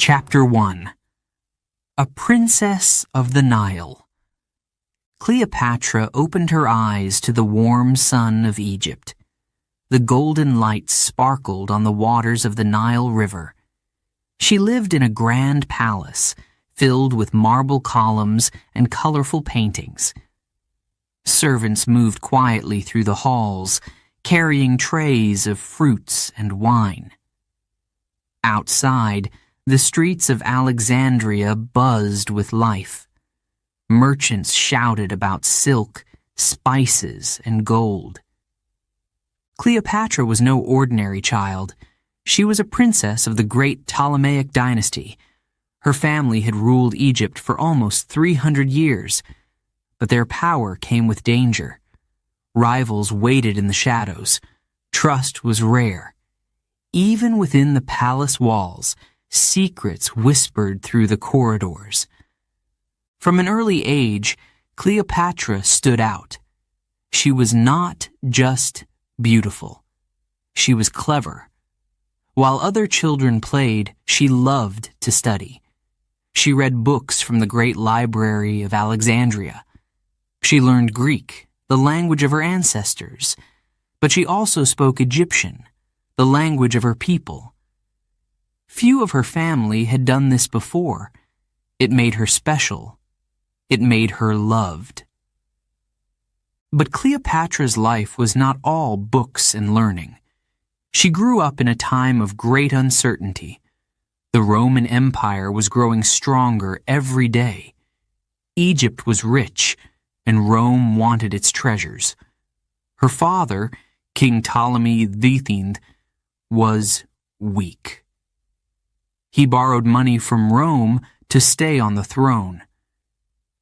Chapter 1. A Princess of the Nile. Cleopatra opened her eyes to the warm sun of Egypt. The golden light sparkled on the waters of the Nile River. She lived in a grand palace, filled with marble columns and colorful paintings. Servants moved quietly through the halls, carrying trays of fruits and wine. Outside, the streets of Alexandria buzzed with life. Merchants shouted about silk, spices, and gold. Cleopatra was no ordinary child. She was a princess of the great Ptolemaic dynasty. Her family had ruled Egypt for almost 300 years, but their power came with danger. Rivals waited in the shadows. Trust was rare. Even within the palace walls, secrets whispered through the corridors. From an early age, Cleopatra stood out. She was not just beautiful. She was clever. While other children played, she loved to study. She read books from the great library of Alexandria. She learned Greek, the language of her ancestors, but she also spoke Egyptian, the language of her people. Few of her family had done this before. It made her special. It made her loved. But Cleopatra's life was not all books and learning. She grew up in a time of great uncertainty. The Roman Empire was growing stronger every day. Egypt was rich, and Rome wanted its treasures. Her father, King Ptolemy XIII, was weak. He borrowed money from Rome to stay on the throne.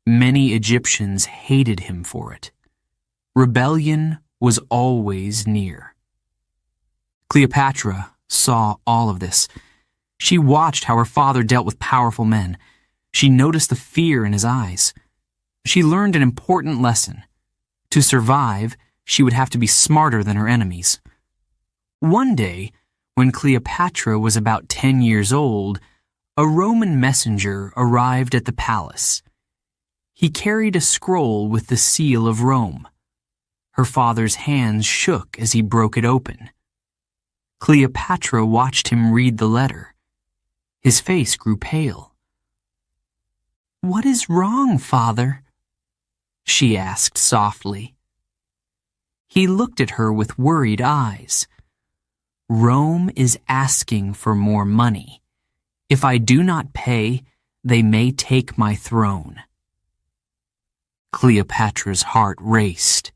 Many Egyptians hated him for it. Rebellion was always near. Cleopatra saw all of this. She watched how her father dealt with powerful men. She noticed the fear in his eyes. She learned an important lesson. To survive, she would have to be smarter than her enemies. One day, when Cleopatra was about 10 years old, a Roman messenger arrived at the palace. He carried a scroll with the seal of Rome. Her father's hands shook as he broke it open. Cleopatra watched him read the letter. His face grew pale. "What is wrong, father?" she asked softly. He looked at her with worried eyes. "Rome is asking for more money. If I do not pay, they may take my throne." Cleopatra's heart raced.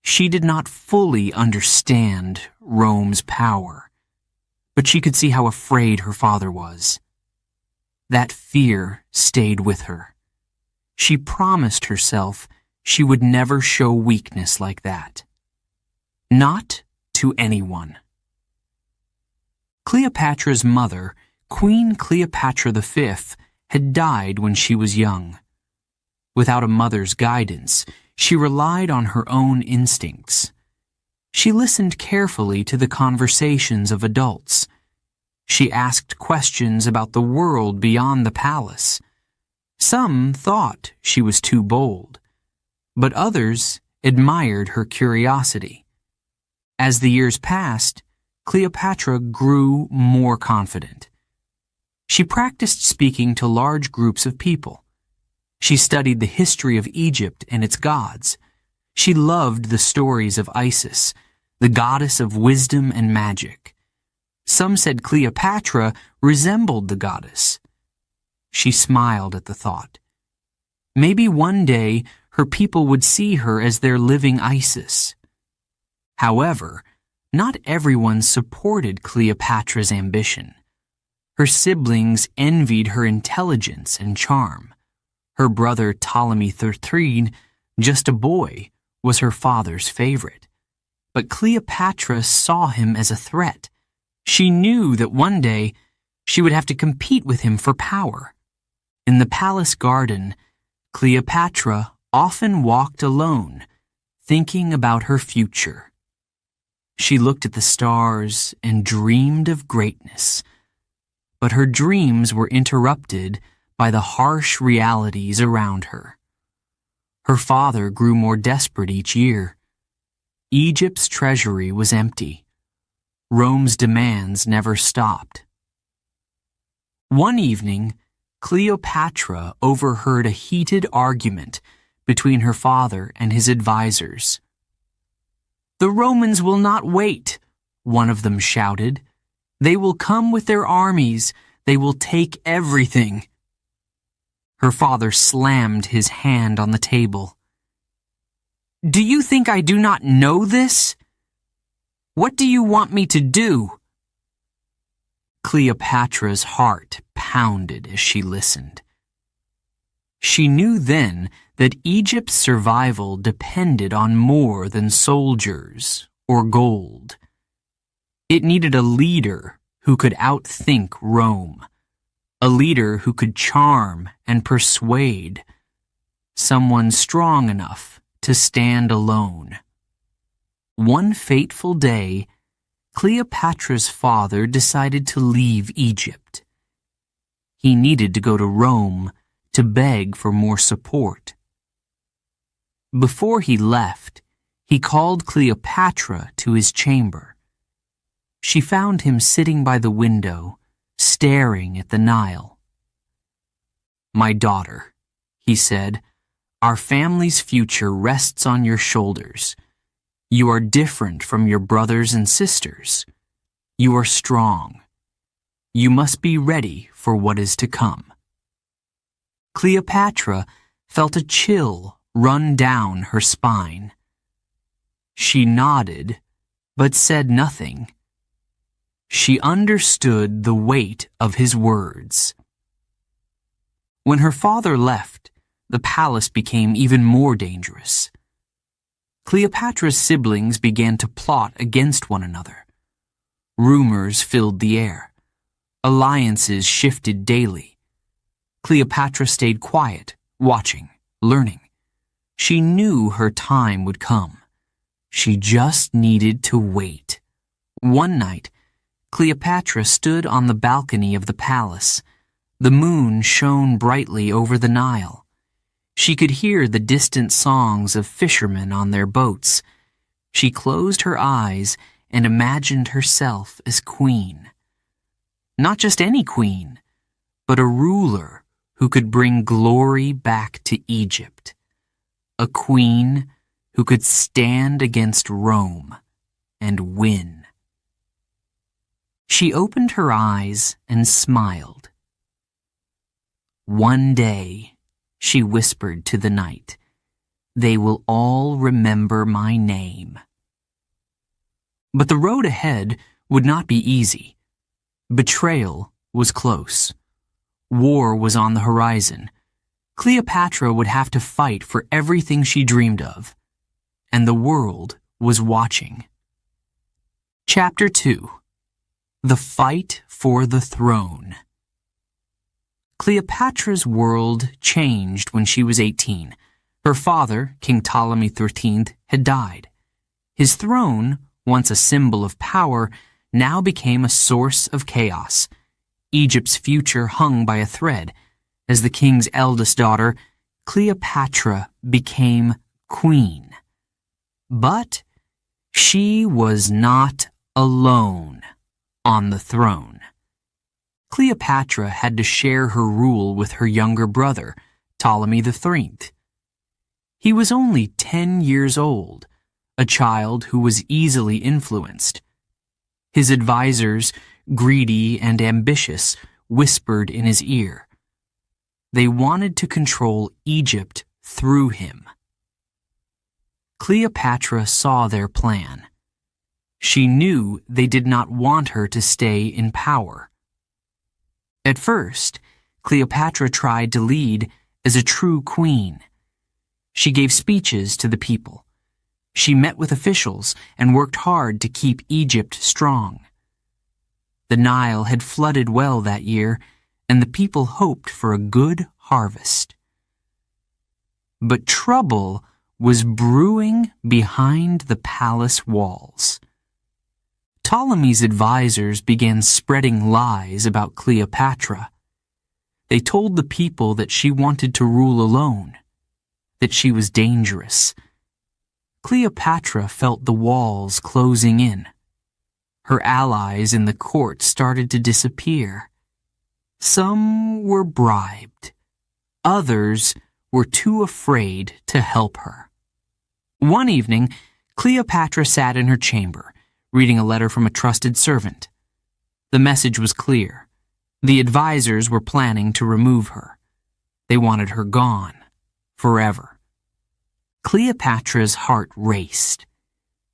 She did not fully understand Rome's power, but she could see how afraid her father was. That fear stayed with her. She promised herself she would never show weakness like that. Not to anyone. Cleopatra's mother, Queen Cleopatra V, had died when she was young. Without a mother's guidance, she relied on her own instincts. She listened carefully to the conversations of adults. She asked questions about the world beyond the palace. Some thought she was too bold, but others admired her curiosity. As the years passed, Cleopatra grew more confident. She practiced speaking to large groups of people. She studied the history of Egypt and its gods. She loved the stories of Isis, the goddess of wisdom and magic. Some said Cleopatra resembled the goddess. She smiled at the thought. Maybe one day her people would see her as their living Isis. However, not everyone supported Cleopatra's ambition. Her siblings envied her intelligence and charm. Her brother Ptolemy XIII, just a boy, was her father's favorite. But Cleopatra saw him as a threat. She knew that one day she would have to compete with him for power. In the palace garden, Cleopatra often walked alone, thinking about her future. She looked at the stars and dreamed of greatness. but her dreams were interrupted by the harsh realities around her. Her father grew more desperate each year. Egypt's treasury was empty. Rome's demands never stopped. One evening, Cleopatra overheard a heated argument between her father and his advisors. "The Romans will not wait," one of them shouted. "They will come with their armies. They will take everything." Her father slammed his hand on the table. "Do you think I do not know this? What do you want me to do?" Cleopatra's heart pounded as she listened. She knew then that Egypt's survival depended on more than soldiers or gold. It needed a leader who could outthink Rome, a leader who could charm and persuade, someone strong enough to stand alone. One fateful day, Cleopatra's father decided to leave Egypt. He needed to go to Rome to beg for more support. Before he left, he called Cleopatra to his chamber. She found him sitting by the window, staring at the Nile. "My daughter," he said, "our family's future rests on your shoulders. You are different from your brothers and sisters. You are strong. You must be ready for what is to come." Cleopatra felt a chill run down her spine. She nodded, but said nothing. She understood the weight of his words. When her father left, the palace became even more dangerous. Cleopatra's siblings began to plot against one another. Rumors filled the air. Alliances shifted daily. Cleopatra stayed quiet, watching, learning. She knew her time would come. She just needed to wait. One night, Cleopatra stood on the balcony of the palace. The moon shone brightly over the Nile. She could hear the distant songs of fishermen on their boats. She closed her eyes and imagined herself as queen. Not just any queen, but a ruler who could bring glory back to Egypt. A queen who could stand against Rome and win. She opened her eyes and smiled. "One day," she whispered to the night, "they will all remember my name." But the road ahead would not be easy. Betrayal was close. War was on the horizon. Cleopatra would have to fight for everything she dreamed of. And the world was watching. Chapter 2. The Fight for the Throne. Cleopatra's world changed when she was 18. Her father, King Ptolemy XIII, had died. His throne, once a symbol of power, now became a source of chaos. Egypt's future hung by a thread. As the king's eldest daughter, Cleopatra became queen. But she was not alone on the throne. Cleopatra had to share her rule with her younger brother, Ptolemy III. He was only 10 years old, a child who was easily influenced. His advisors, greedy and ambitious, whispered in his ear. They wanted to control Egypt through him. Cleopatra saw their plan. She knew they did not want her to stay in power. At first, Cleopatra tried to lead as a true queen. She gave speeches to the people. She met with officials and worked hard to keep Egypt strong. The Nile had flooded well that year, and the people hoped for a good harvest. But trouble was brewing behind the palace walls. Ptolemy's advisors began spreading lies about Cleopatra. They told the people that she wanted to rule alone, that she was dangerous. Cleopatra felt the walls closing in. Her allies in the court started to disappear. Some were bribed. Others were too afraid to help her. One evening, Cleopatra sat in her chamber, reading a letter from a trusted servant. The message was clear. The advisors were planning to remove her. They wanted her gone, forever. Cleopatra's heart raced.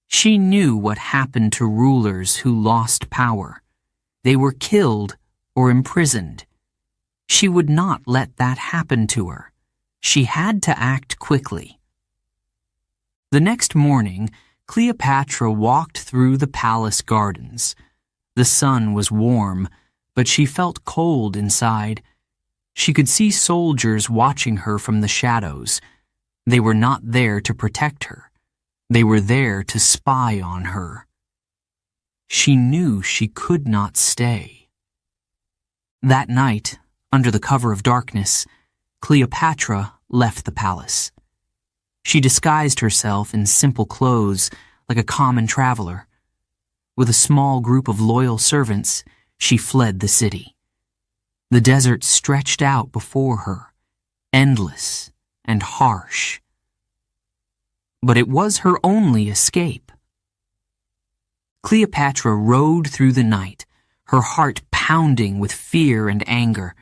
She knew what happened to rulers who lost power. They were killed or imprisoned. She would not let that happen to her. She had to act quickly. The next morning, Cleopatra walked through the palace gardens. The sun was warm, but she felt cold inside. She could see soldiers watching her from the shadows. They were not there to protect her. They were there to spy on her. She knew she could not stay. That night, under the cover of darkness, Cleopatra left the palace. She disguised herself in simple clothes like a common traveler. With a small group of loyal servants, she fled the city. The desert stretched out before her, endless and harsh. But it was her only escape. Cleopatra rode through the night, her heart pounding with fear and anger.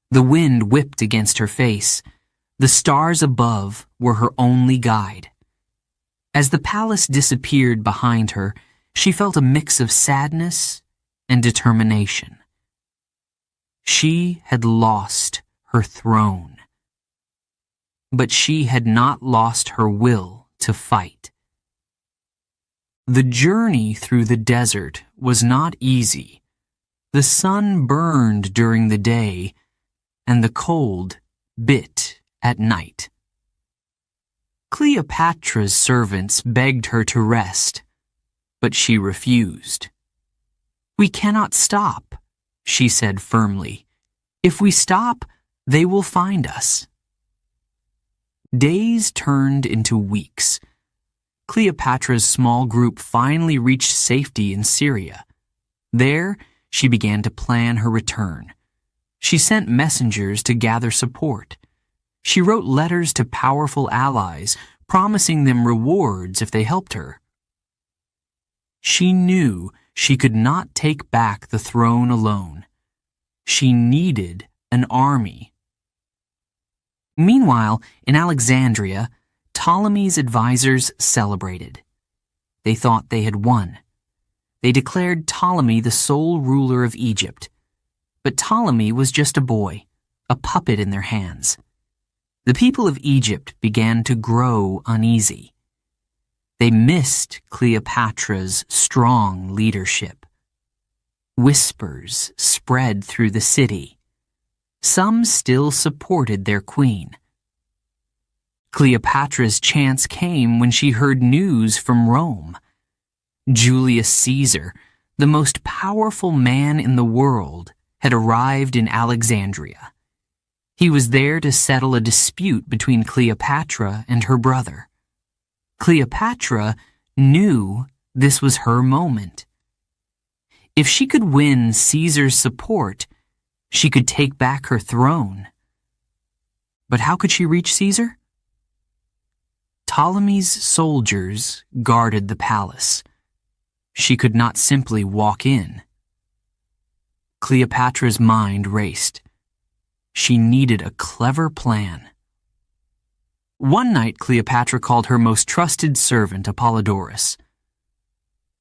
The wind whipped against her face. The stars above were her only guide. As the palace disappeared behind her, she felt a mix of sadness and determination. She had lost her throne. But she had not lost her will to fight. The journey through the desert was not easy. The sun burned during the day, and the cold bit at night. Cleopatra's servants begged her to rest, but she refused. "We cannot stop," she said firmly. "If we stop, they will find us." Days turned into weeks. Cleopatra's small group finally reached safety in Syria. There, she began to plan her return. She sent messengers to gather support. She wrote letters to powerful allies, promising them rewards if they helped her. She knew she could not take back the throne alone. She needed an army. Meanwhile, in Alexandria, Ptolemy's advisors celebrated. They thought they had won. They declared Ptolemy the sole ruler of Egypt. But Ptolemy was just a boy, a puppet in their hands. The people of Egypt began to grow uneasy. They missed Cleopatra's strong leadership. Whispers spread through the city. Some still supported their queen. Cleopatra's chance came when she heard news from Rome. Julius Caesar, the most powerful man in the world, had arrived in Alexandria. He was there to settle a dispute between Cleopatra and her brother. Cleopatra knew this was her moment. If she could win Caesar's support, she could take back her throne. But how could she reach Caesar? Ptolemy's soldiers guarded the palace. She could not simply walk in. Cleopatra's mind raced. She needed a clever plan. One night, Cleopatra called her most trusted servant, Apollodorus.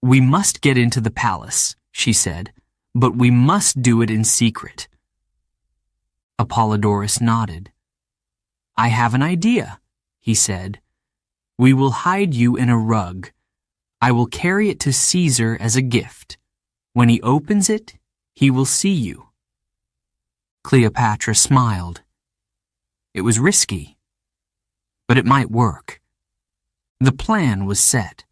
"We must get into the palace," she said, "but we must do it in secret." Apollodorus nodded. "I have an idea," he said. "We will hide you in a rug. I will carry it to Caesar as a gift. When he opens it, he will see you." Cleopatra smiled. It was risky, but it might work. The plan was set.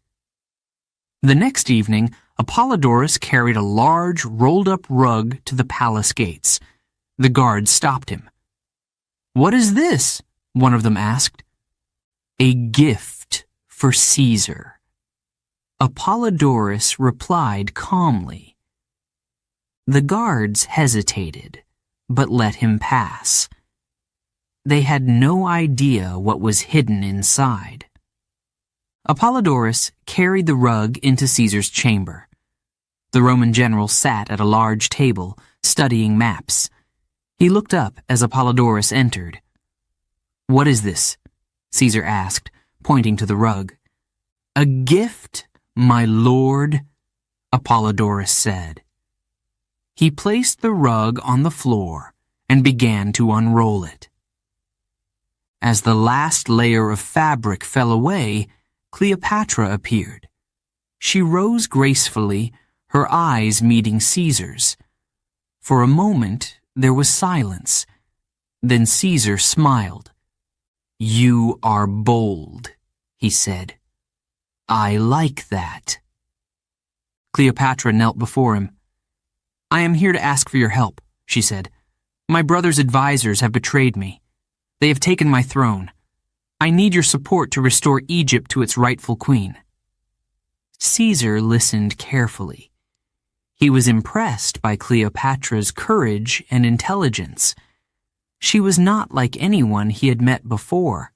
The next evening, Apollodorus carried a large, rolled-up rug to the palace gates. The guards stopped him. "What is this?" one of them asked. "A gift for Caesar." Apollodorus replied calmly. The guards hesitated, but let him pass. They had no idea what was hidden inside. Apollodorus carried the rug into Caesar's chamber. The Roman general sat at a large table, studying maps. He looked up as Apollodorus entered. "What is this?" Caesar asked, pointing to the rug. "A gift, my lord," Apollodorus said. He placed the rug on the floor and began to unroll it. As the last layer of fabric fell away, Cleopatra appeared. She rose gracefully, her eyes meeting Caesar's. For a moment, there was silence. Then Caesar smiled. "You are bold," he said. "I like that." Cleopatra knelt before him. "I am here to ask for your help," she said. "My brother's advisors have betrayed me. They have taken my throne. I need your support to restore Egypt to its rightful queen." Caesar listened carefully. He was impressed by Cleopatra's courage and intelligence. She was not like anyone he had met before.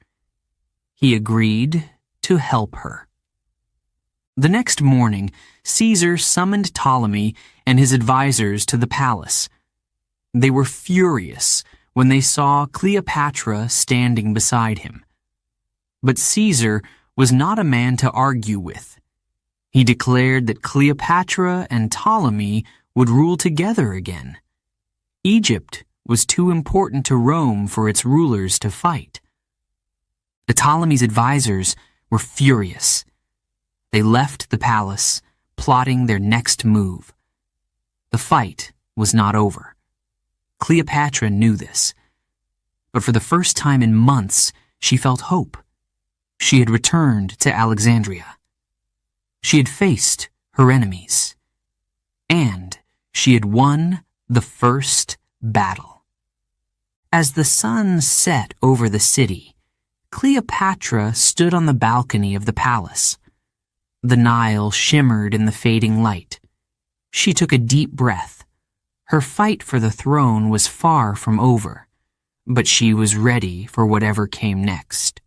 He agreed to help her. The next morning, Caesar summoned Ptolemy and his advisors to the palace. They were furious when they saw Cleopatra standing beside him. But Caesar was not a man to argue with. He declared that Cleopatra and Ptolemy would rule together again. Egypt was too important to Rome for its rulers to fight. The Ptolemy's advisors were furious. They left the palace, plotting their next move. The fight was not over. Cleopatra knew this. But for the first time in months, she felt hope. She had returned to Alexandria. She had faced her enemies. And she had won the first battle. As the sun set over the city, Cleopatra stood on the balcony of the palace. The Nile shimmered in the fading light. She took a deep breath. Her fight for the throne was far from over, but she was ready for whatever came next.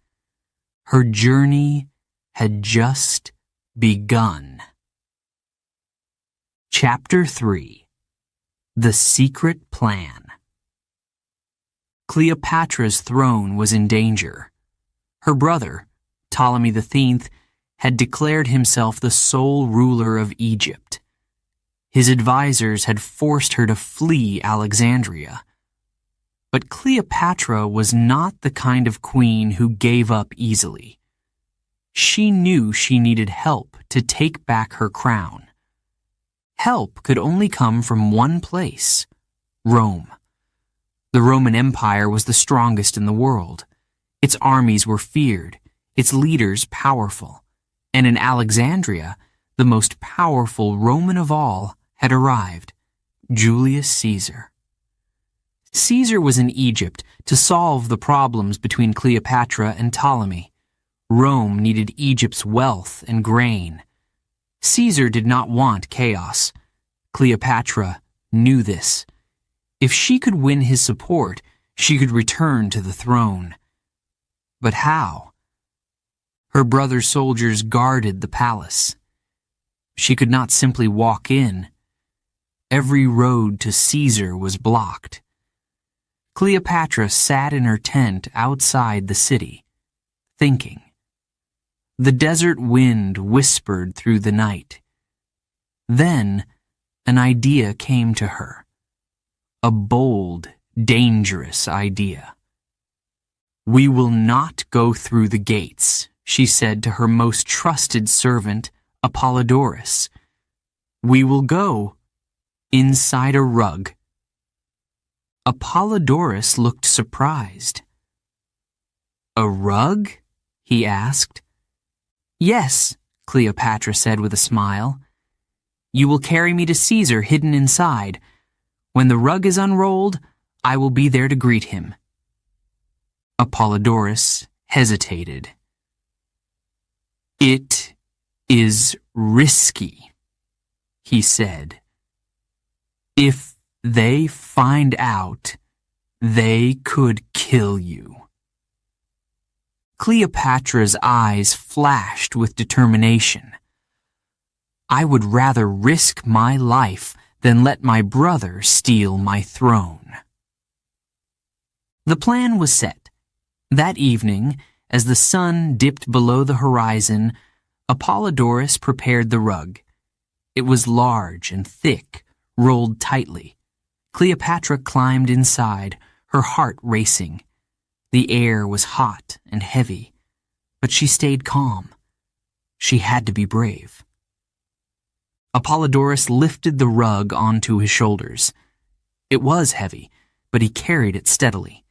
Her journey had just begun. Chapter 3. The Secret Plan. Cleopatra's throne was in danger. Her brother, Ptolemy X, had declared himself the sole ruler of Egypt. His advisors had forced her to flee Alexandria. But Cleopatra was not the kind of queen who gave up easily. She knew she needed help to take back her crown. Help could only come from one place: Rome. The Roman Empire was the strongest in the world. Its armies were feared, its leaders powerful. And in Alexandria, the most powerful Roman of all had arrived: Julius Caesar. Caesar was in Egypt to solve the problems between Cleopatra and Ptolemy. Rome needed Egypt's wealth and grain. Caesar did not want chaos. Cleopatra knew this. If she could win his support, she could return to the throne. But how? Her brother's soldiers guarded the palace. She could not simply walk in. Every road to Caesar was blocked. Cleopatra sat in her tent outside the city, thinking. The desert wind whispered through the night. Then, an idea came to her. A bold, dangerous idea. "We will not go through the gates," she said to her most trusted servant, Apollodorus. "We will go inside a rug." Apollodorus looked surprised. "A rug?" he asked. "Yes," Cleopatra said with a smile. You will carry me to Caesar hidden inside. When the rug is unrolled, I will be there to greet him." Apollodorus hesitated. "It is risky," he said. "If they find out, they could kill you." Cleopatra's eyes flashed with determination. "I would rather risk my life than let my brother steal my throne." The plan was set. That evening, as the sun dipped below the horizon, Apollodorus prepared the rug. It was large and thick, rolled tightly. Cleopatra climbed inside, her heart racing. The air was hot and heavy, but she stayed calm. She had to be brave. Apollodorus lifted the rug onto his shoulders. It was heavy, but he carried it steadily.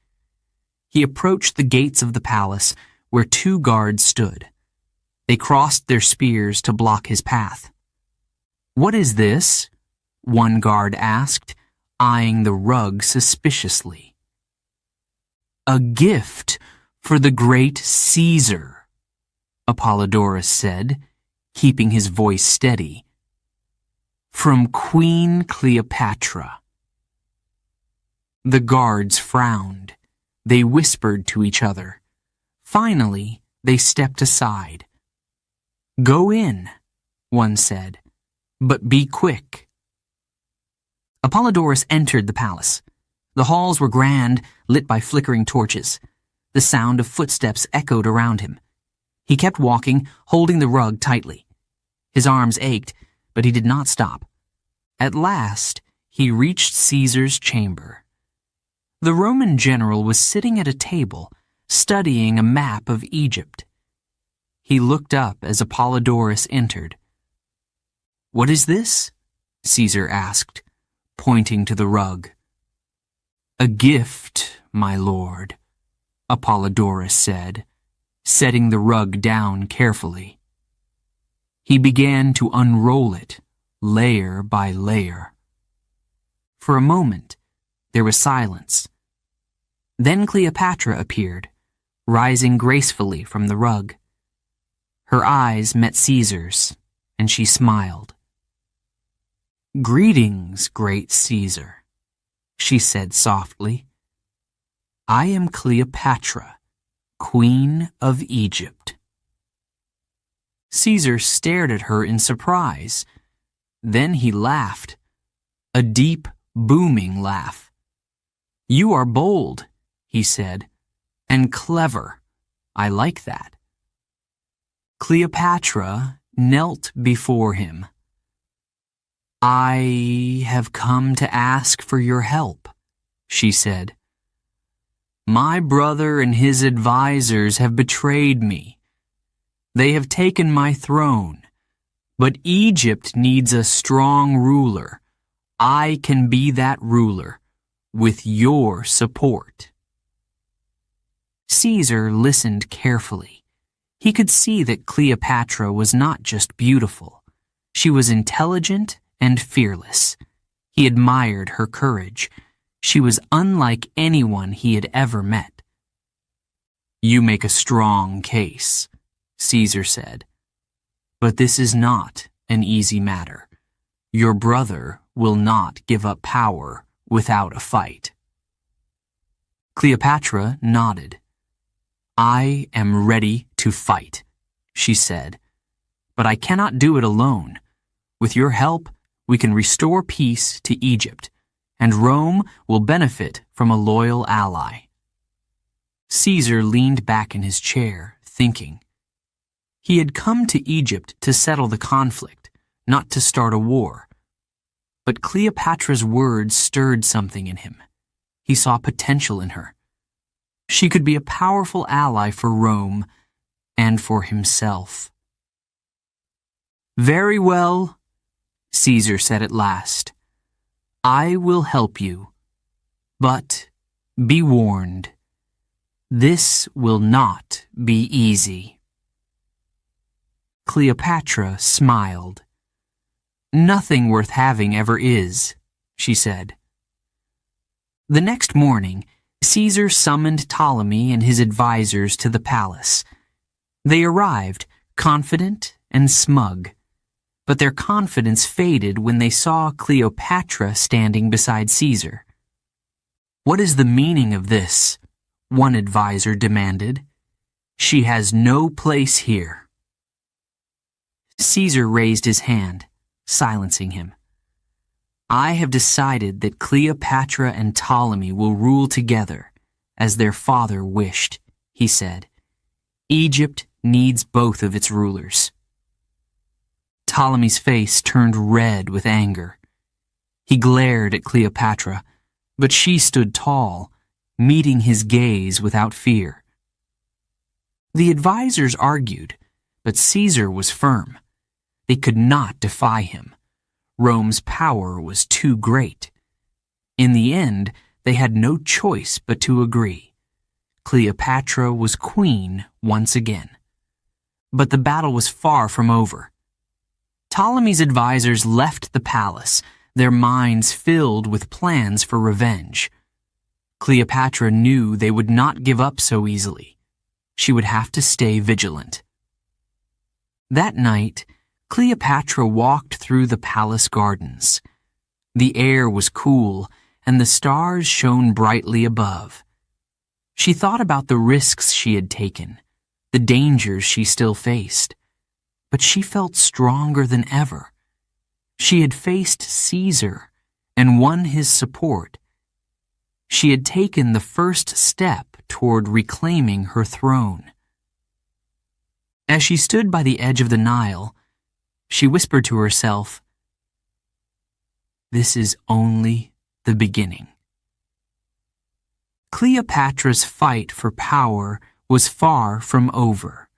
He approached the gates of the palace, where 2 guards stood. They crossed their spears to block his path. "What is this?" one guard asked, eyeing the rug suspiciously. "A gift for the great Caesar," Apollodorus said, keeping his voice steady. "From Queen Cleopatra." The guards frowned. They whispered to each other. Finally, they stepped aside. "Go in," one said, "but be quick." Apollodorus entered the palace. The halls were grand, lit by flickering torches. The sound of footsteps echoed around him. He kept walking, holding the rug tightly. His arms ached, but he did not stop. At last, he reached Caesar's chamber. The Roman general was sitting at a table, studying a map of Egypt. He looked up as Apollodorus entered. "What is this?" Caesar asked, pointing to the rug. "A gift, my lord," Apollodorus said, setting the rug down carefully. He began to unroll it, layer by layer. For a moment, there was silence. Then Cleopatra appeared, rising gracefully from the rug. Her eyes met Caesar's, and she smiled. "Greetings, great Caesar," she said softly. "I am Cleopatra, Queen of Egypt." Caesar stared at her in surprise. Then he laughed, a deep, booming laugh. "You are bold," he said, "and clever. I like that." Cleopatra knelt before him. "I have come to ask for your help," she said. "My brother and his advisors have betrayed me. They have taken my throne, but Egypt needs a strong ruler. I can be that ruler, with your support." Caesar listened carefully. He could see that Cleopatra was not just beautiful. She was intelligent and fearless. He admired her courage. She was unlike anyone he had ever met. "You make a strong case," Caesar said. "But this is not an easy matter. Your brother will not give up power without a fight." Cleopatra nodded. "I am ready to fight," she said, "but I cannot do it alone. With your help, we can restore peace to Egypt, and Rome will benefit from a loyal ally." Caesar leaned back in his chair, thinking. He had come to Egypt to settle the conflict, not to start a war. But Cleopatra's words stirred something in him. He saw potential in her. She could be a powerful ally for Rome and for himself. "Very well," Caesar said at last. "I will help you. But be warned. This will not be easy." Cleopatra smiled. "Nothing worth having ever is," she said. The next morning, Caesar summoned Ptolemy and his advisors to the palace. They arrived, confident and smug, but their confidence faded when they saw Cleopatra standing beside Caesar. "What is the meaning of this?" one advisor demanded. "She has no place here." Caesar raised his hand, silencing him. "I have decided that Cleopatra and Ptolemy will rule together, as their father wished," he said. "Egypt needs both of its rulers." Ptolemy's face turned red with anger. He glared at Cleopatra, but she stood tall, meeting his gaze without fear. The advisors argued, but Caesar was firm. They could not defy him. Rome's power was too great. In the end, they had no choice but to agree. Cleopatra was queen once again. But the battle was far from over. Ptolemy's advisors left the palace, their minds filled with plans for revenge. Cleopatra knew they would not give up so easily. She would have to stay vigilant. That night, Cleopatra walked through the palace gardens. The air was cool, and the stars shone brightly above. She thought about the risks she had taken, the dangers she still faced. But she felt stronger than ever. She had faced Caesar and won his support. She had taken the first step toward reclaiming her throne. As she stood by the edge of the Nile, she whispered to herself, "This is only the beginning." Cleopatra's fight for power was far from over,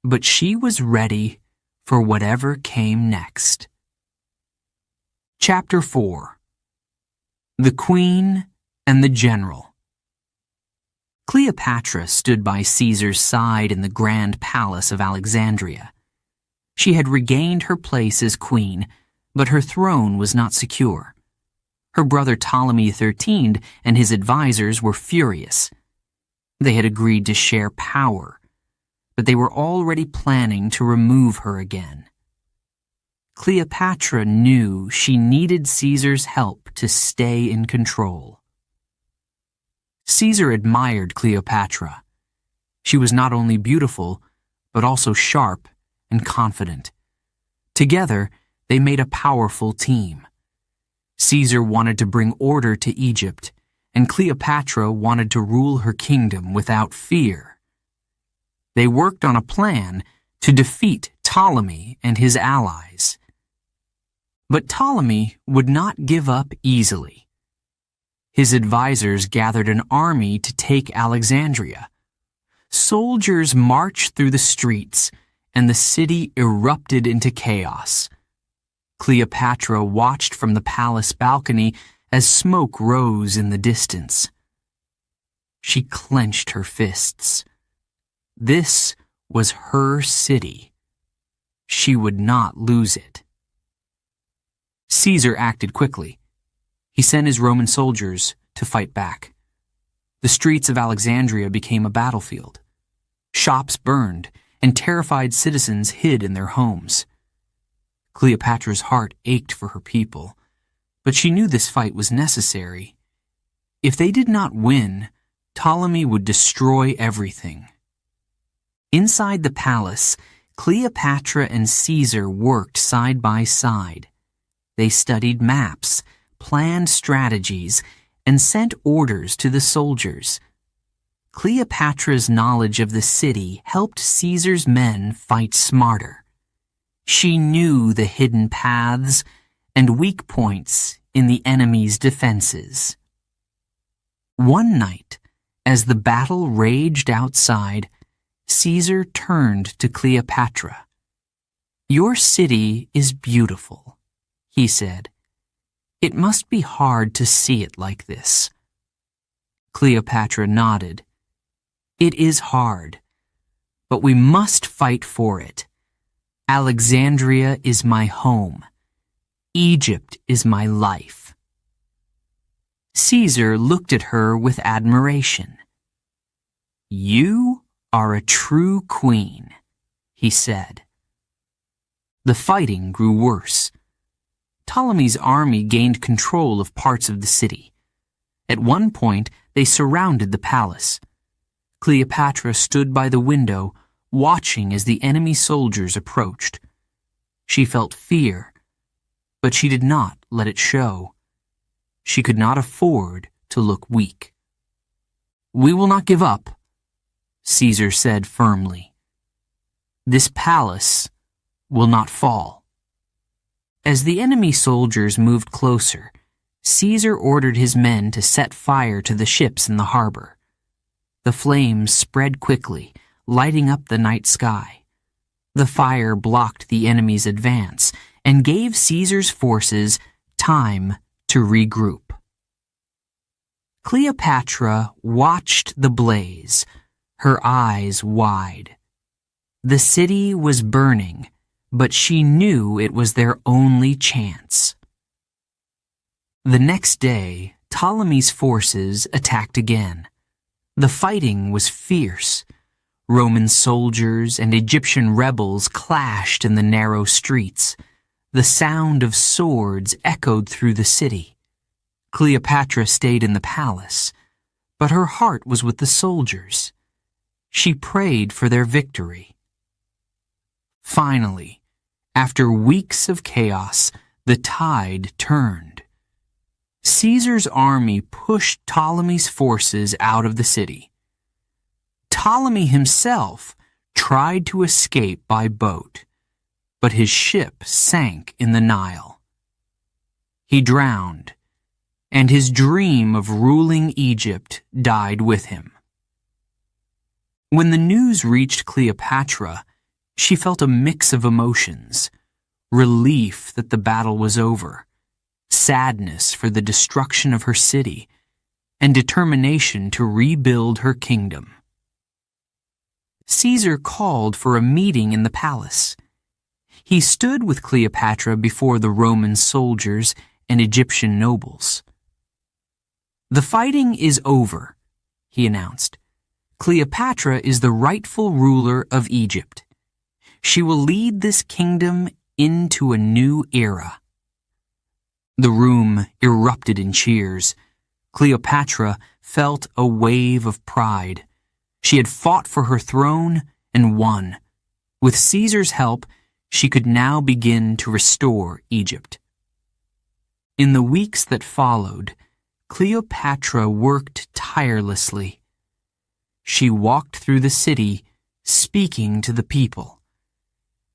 but she was ready for whatever came next. Chapter 4. The Queen and the General. Cleopatra stood by Caesar's side in the grand palace of Alexandria. She had regained her place as queen, but her throne was not secure. Her brother Ptolemy XIII and his advisors were furious. They had agreed to share power, but they were already planning to remove her again. Cleopatra knew she needed Caesar's help to stay in control. Caesar admired Cleopatra. She was not only beautiful, but also sharp and confident. Together, they made a powerful team. Caesar wanted to bring order to Egypt, and Cleopatra wanted to rule her kingdom without fear. They worked on a plan to defeat Ptolemy and his allies. But Ptolemy would not give up easily. His advisors gathered an army to take Alexandria. Soldiers marched through the streets, and the city erupted into chaos. Cleopatra watched from the palace balcony as smoke rose in the distance. She clenched her fists. This was her city. She would not lose it. Caesar acted quickly. He sent his Roman soldiers to fight back. The streets of Alexandria became a battlefield. Shops burned, and terrified citizens hid in their homes. Cleopatra's heart ached for her people, but she knew this fight was necessary. If they did not win, Ptolemy would destroy everything. Inside the palace, Cleopatra and Caesar worked side by side. They studied maps, planned strategies, and sent orders to the soldiers. Cleopatra's knowledge of the city helped Caesar's men fight smarter. She knew the hidden paths and weak points in the enemy's defenses. One night, as the battle raged outside, Caesar turned to Cleopatra. "Your city is beautiful," he said. "It must be hard to see it like this." Cleopatra nodded. "It is hard, but we must fight for it. Alexandria is my home, Egypt is my life." Caesar looked at her with admiration. "You are a true queen," he said. The fighting grew worse. Ptolemy's army gained control of parts of the city. At one point, they surrounded the palace. Cleopatra stood by the window, watching as the enemy soldiers approached. She felt fear, but she did not let it show. She could not afford to look weak. "We will not give up," Caesar said firmly. "This palace will not fall." As the enemy soldiers moved closer, Caesar ordered his men to set fire to the ships in the harbor. The flames spread quickly, lighting up the night sky. The fire blocked the enemy's advance and gave Caesar's forces time to regroup. Cleopatra watched the blaze, her eyes wide. The city was burning, but she knew it was their only chance. The next day, Ptolemy's forces attacked again. The fighting was fierce. Roman soldiers and Egyptian rebels clashed in the narrow streets. The sound of swords echoed through the city. Cleopatra stayed in the palace, but her heart was with the soldiers. She prayed for their victory. Finally, after weeks of chaos, the tide turned. Caesar's army pushed Ptolemy's forces out of the city. Ptolemy himself tried to escape by boat, but his ship sank in the Nile. He drowned, and his dream of ruling Egypt died with him. When the news reached Cleopatra, she felt a mix of emotions: relief that the battle was over, sadness for the destruction of her city, and determination to rebuild her kingdom. Caesar called for a meeting in the palace. He stood with Cleopatra before the Roman soldiers and Egyptian nobles. "The fighting is over," he announced. "Cleopatra is the rightful ruler of Egypt. She will lead this kingdom into a new era." The room erupted in cheers. Cleopatra felt a wave of pride. She had fought for her throne and won. With Caesar's help, she could now begin to restore Egypt. In the weeks that followed, Cleopatra worked tirelessly. She walked through the city, speaking to the people.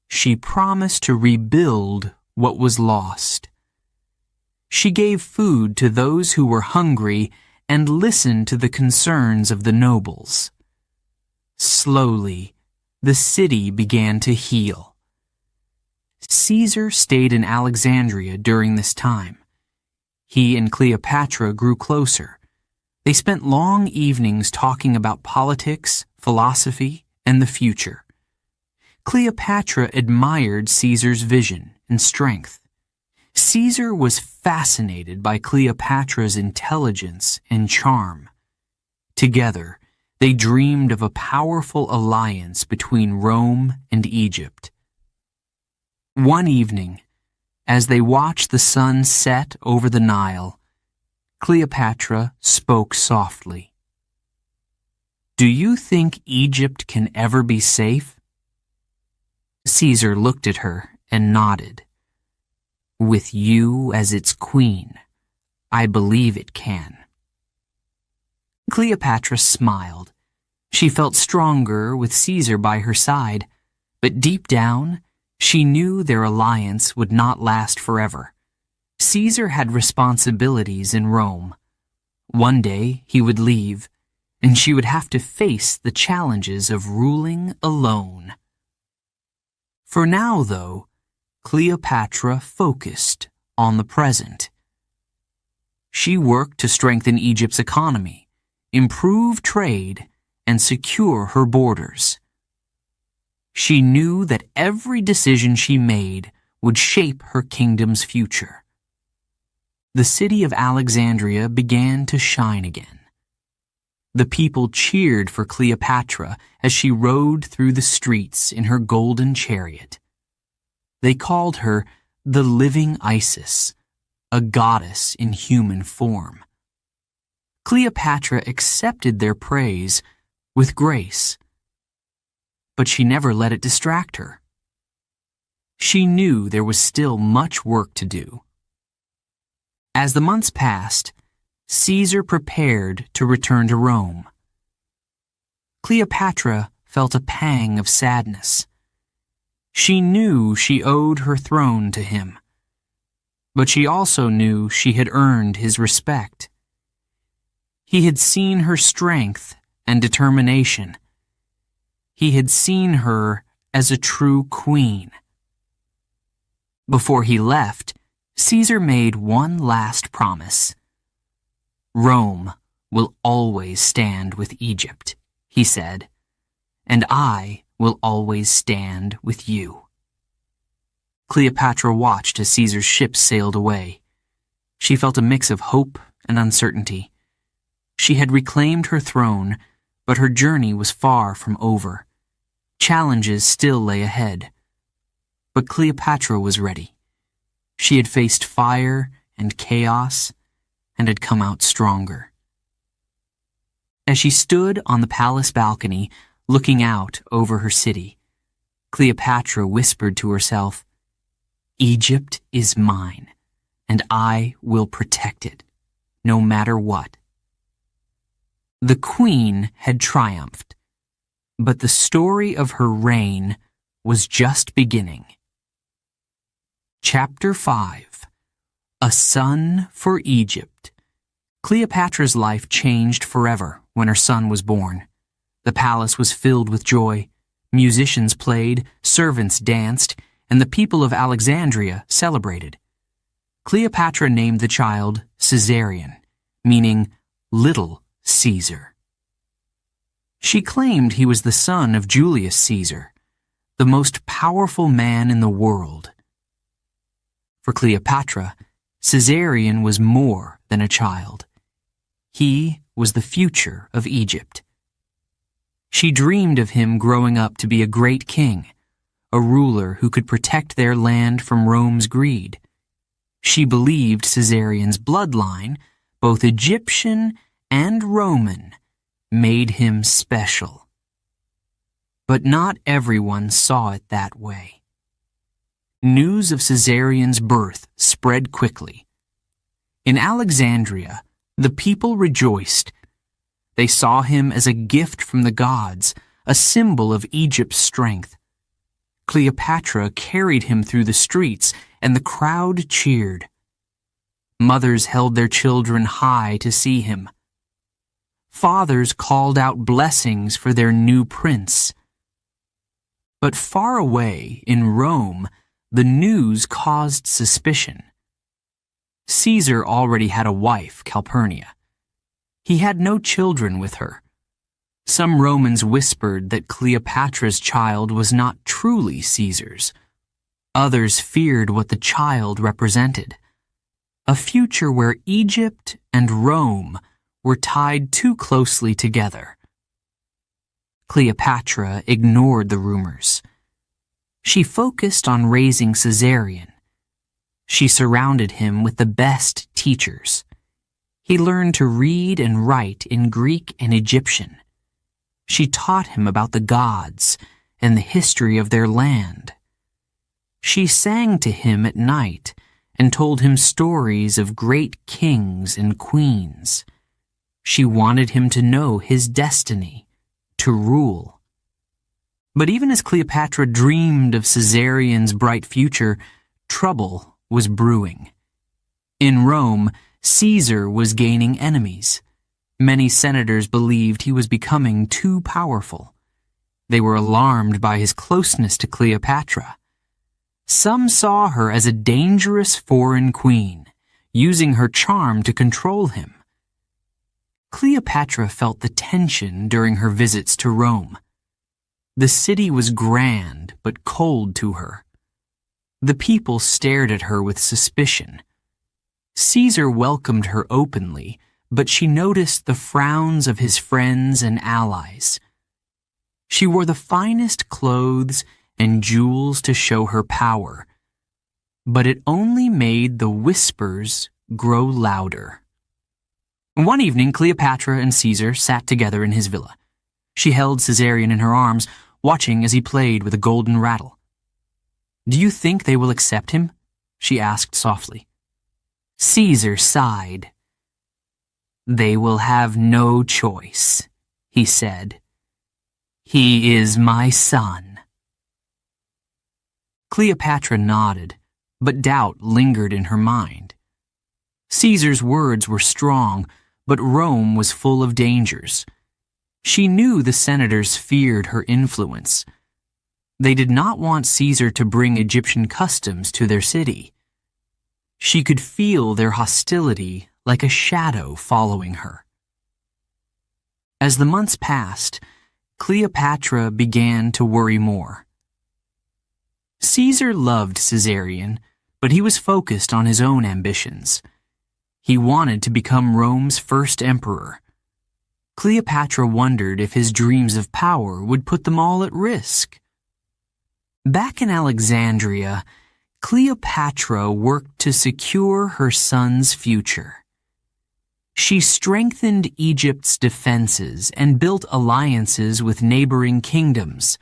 She promised to rebuild what was lost. She gave food to those who were hungry and listened to the concerns of the nobles. Slowly, the city began to heal. Caesar stayed in Alexandria during this time. He and Cleopatra grew closer. They spent long evenings talking about politics, philosophy, and the future. Cleopatra admired Caesar's vision and strength. Caesar was fascinated by Cleopatra's intelligence and charm. Together, they dreamed of a powerful alliance between Rome and Egypt. One evening, as they watched the sun set over the Nile, Cleopatra spoke softly. "Do you think Egypt can ever be safe?" Caesar looked at her and nodded. "With you as its queen, I believe it can." Cleopatra smiled. She felt stronger with Caesar by her side, but deep down, she knew their alliance would not last forever. Caesar had responsibilities in Rome. One day he would leave, and she would have to face the challenges of ruling alone. For now, though, Cleopatra focused on the present. She worked to strengthen Egypt's economy, improve trade, and secure her borders. She knew that every decision she made would shape her kingdom's future. The city of Alexandria began to shine again. The people cheered for Cleopatra as she rode through the streets in her golden chariot. They called her the living Isis, a goddess in human form. Cleopatra accepted their praise with grace, but she never let it distract her. She knew there was still much work to do. As the months passed, Caesar prepared to return to Rome. Cleopatra felt a pang of sadness. She knew she owed her throne to him, but she also knew she had earned his respect. He had seen her strength and determination. He had seen her as a true queen. Before he left, Caesar made one last promise. "Rome will always stand with Egypt," he said, "and I will always stand with you." Cleopatra watched as Caesar's ship sailed away. She felt a mix of hope and uncertainty. She had reclaimed her throne, but her journey was far from over. Challenges still lay ahead. But Cleopatra was ready. She had faced fire and chaos and had come out stronger. As she stood on the palace balcony, looking out over her city, Cleopatra whispered to herself, "Egypt is mine, and I will protect it, no matter what." The queen had triumphed, but the story of her reign was just beginning. Chapter 5. A Son for Egypt. Cleopatra's life changed forever when her son was born. The palace was filled with joy. Musicians played, servants danced, and the people of Alexandria celebrated. Cleopatra named the child Caesarion, meaning Little Caesar. She claimed he was the son of Julius Caesar, the most powerful man in the world. For Cleopatra, Caesarion was more than a child. He was the future of Egypt. She dreamed of him growing up to be a great king, a ruler who could protect their land from Rome's greed. She believed Caesarion's bloodline, both Egyptian and Roman, made him special. But not everyone saw it that way. News of Caesarion's birth spread quickly. In Alexandria, the people rejoiced. They saw him as a gift from the gods, a symbol of Egypt's strength. Cleopatra carried him through the streets, and the crowd cheered. Mothers held their children high to see him. Fathers called out blessings for their new prince. But far away in Rome, the news caused suspicion. Caesar already had a wife, Calpurnia. He had no children with her. Some Romans whispered that Cleopatra's child was not truly Caesar's. Others feared what the child represented: a future where Egypt and Rome were tied too closely together. Cleopatra ignored the rumors. She focused on raising Caesarion. She surrounded him with the best teachers. He learned to read and write in Greek and Egyptian. She taught him about the gods and the history of their land. She sang to him at night and told him stories of great kings and queens. She wanted him to know his destiny, to rule. But even as Cleopatra dreamed of Caesarion's bright future, trouble was brewing. In Rome, Caesar was gaining enemies. Many senators believed he was becoming too powerful. They were alarmed by his closeness to Cleopatra. Some saw her as a dangerous foreign queen, using her charm to control him. Cleopatra felt the tension during her visits to Rome. The city was grand but cold to her. The people stared at her with suspicion. Caesar welcomed her openly, but she noticed the frowns of his friends and allies. She wore the finest clothes and jewels to show her power, but it only made the whispers grow louder. One evening, Cleopatra and Caesar sat together in his villa. She held Caesarion in her arms, watching as he played with a golden rattle. "Do you think they will accept him?" she asked softly. Caesar sighed. "They will have no choice," he said. "He is my son." Cleopatra nodded, but doubt lingered in her mind. Caesar's words were strong, but Rome was full of dangers. She knew the senators feared her influence. They did not want Caesar to bring Egyptian customs to their city. She could feel their hostility like a shadow following her. As the months passed, Cleopatra began to worry more. Caesar loved Caesarion, but he was focused on his own ambitions. He wanted to become Rome's first emperor. Cleopatra wondered if his dreams of power would put them all at risk. Back in Alexandria, Cleopatra worked to secure her son's future. She strengthened Egypt's defenses and built alliances with neighboring kingdoms.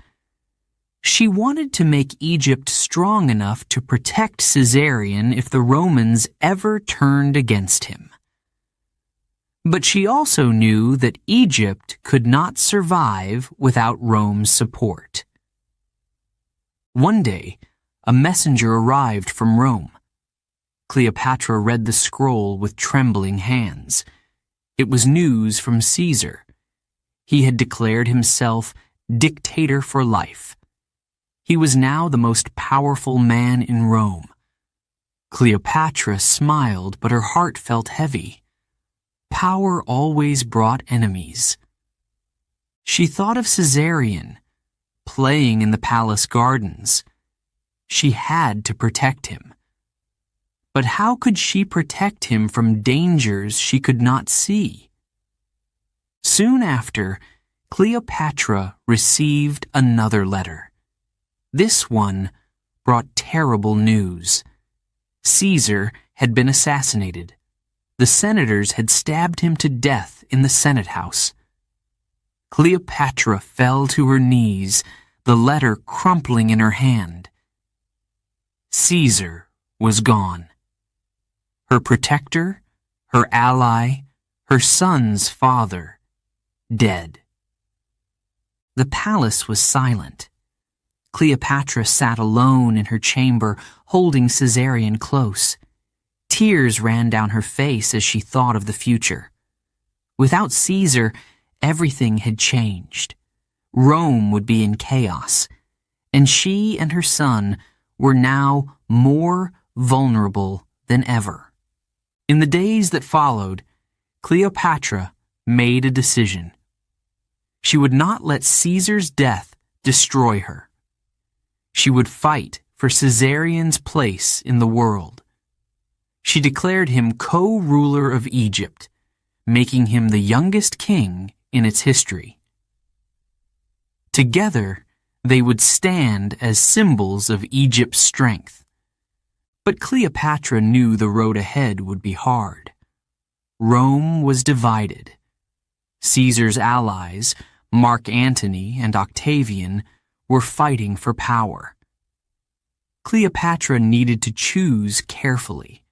She wanted to make Egypt strong enough to protect Caesarion if the Romans ever turned against him. But she also knew that Egypt could not survive without Rome's support. One day, a messenger arrived from Rome. Cleopatra read the scroll with trembling hands. It was news from Caesar. He had declared himself dictator for life. He was now the most powerful man in Rome. Cleopatra smiled, but her heart felt heavy. Power always brought enemies. She thought of Caesarion, playing in the palace gardens. She had to protect him. But how could she protect him from dangers she could not see? Soon after, Cleopatra received another letter. This one brought terrible news. Caesar had been assassinated. The senators had stabbed him to death in the Senate House. Cleopatra fell to her knees, the letter crumpling in her hand. Caesar was gone. Her protector, her ally, her son's father, dead. The palace was silent. Cleopatra sat alone in her chamber, holding Caesarion close. Tears ran down her face as she thought of the future. Without Caesar, everything had changed. Rome would be in chaos, and she and her son were now more vulnerable than ever. In the days that followed, Cleopatra made a decision. She would not let Caesar's death destroy her. She would fight for Caesarion's place in the world. She declared him co-ruler of Egypt, making him the youngest king in its history. Together, they would stand as symbols of Egypt's strength. But Cleopatra knew the road ahead would be hard. Rome was divided. Caesar's allies, Mark Antony and Octavian, were fighting for power. Cleopatra needed to choose carefully.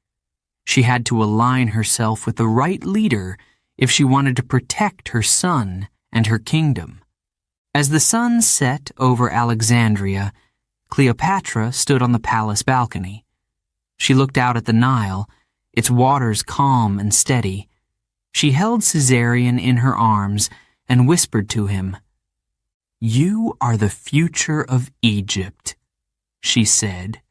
She had to align herself with the right leader if she wanted to protect her son and her kingdom. As the sun set over Alexandria, Cleopatra stood on the palace balcony. She looked out at the Nile, its waters calm and steady. She held Caesarion in her arms and whispered to him, "You are the future of Egypt," she said.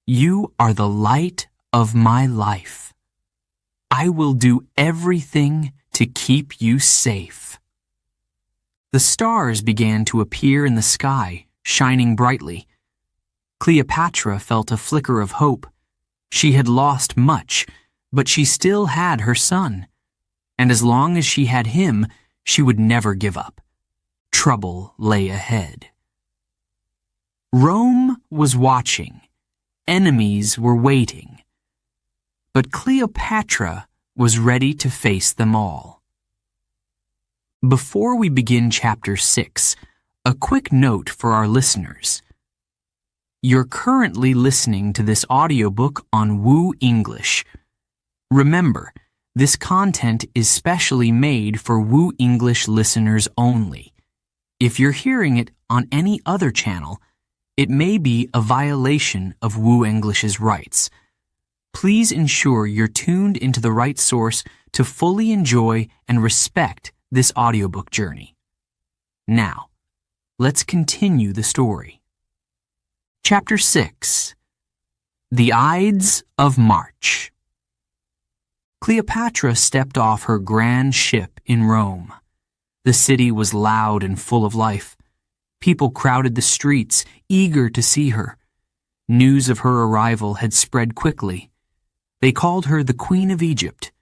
"You are the light of my life. I will do everything to keep you safe." The stars began to appear in the sky, shining brightly. Cleopatra felt a flicker of hope. She had lost much, but she still had her son. And as long as she had him, she would never give up. Trouble lay ahead. Rome was watching. Enemies were waiting. But Cleopatra was ready to face them all. Before we begin Chapter 6, a quick note for our listeners. You're currently listening to this audiobook on Woo English. Remember, this content is specially made for Woo English listeners only. If you're hearing it on any other channel, it may be a violation of Woo English's rights. Please ensure you're tuned into the right source to fully enjoy and respect this audiobook journey. Now, let's continue the story. Chapter 6. The Ides of March. Cleopatra stepped off her grand ship in Rome. The city was loud and full of life. People crowded the streets, eager to see her. News of her arrival had spread quickly. They called her the Queen of Egypt,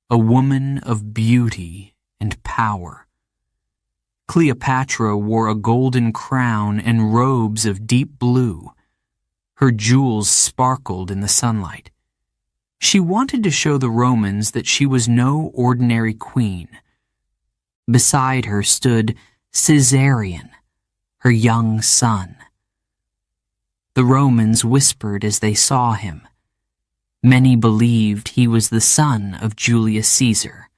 a woman of beauty and power. Cleopatra wore a golden crown and robes of deep blue. Her jewels sparkled in the sunlight. She wanted to show the Romans that she was no ordinary queen. Beside her stood Caesarion, her young son. The Romans whispered as they saw him. Many believed he was the son of Julius Caesar.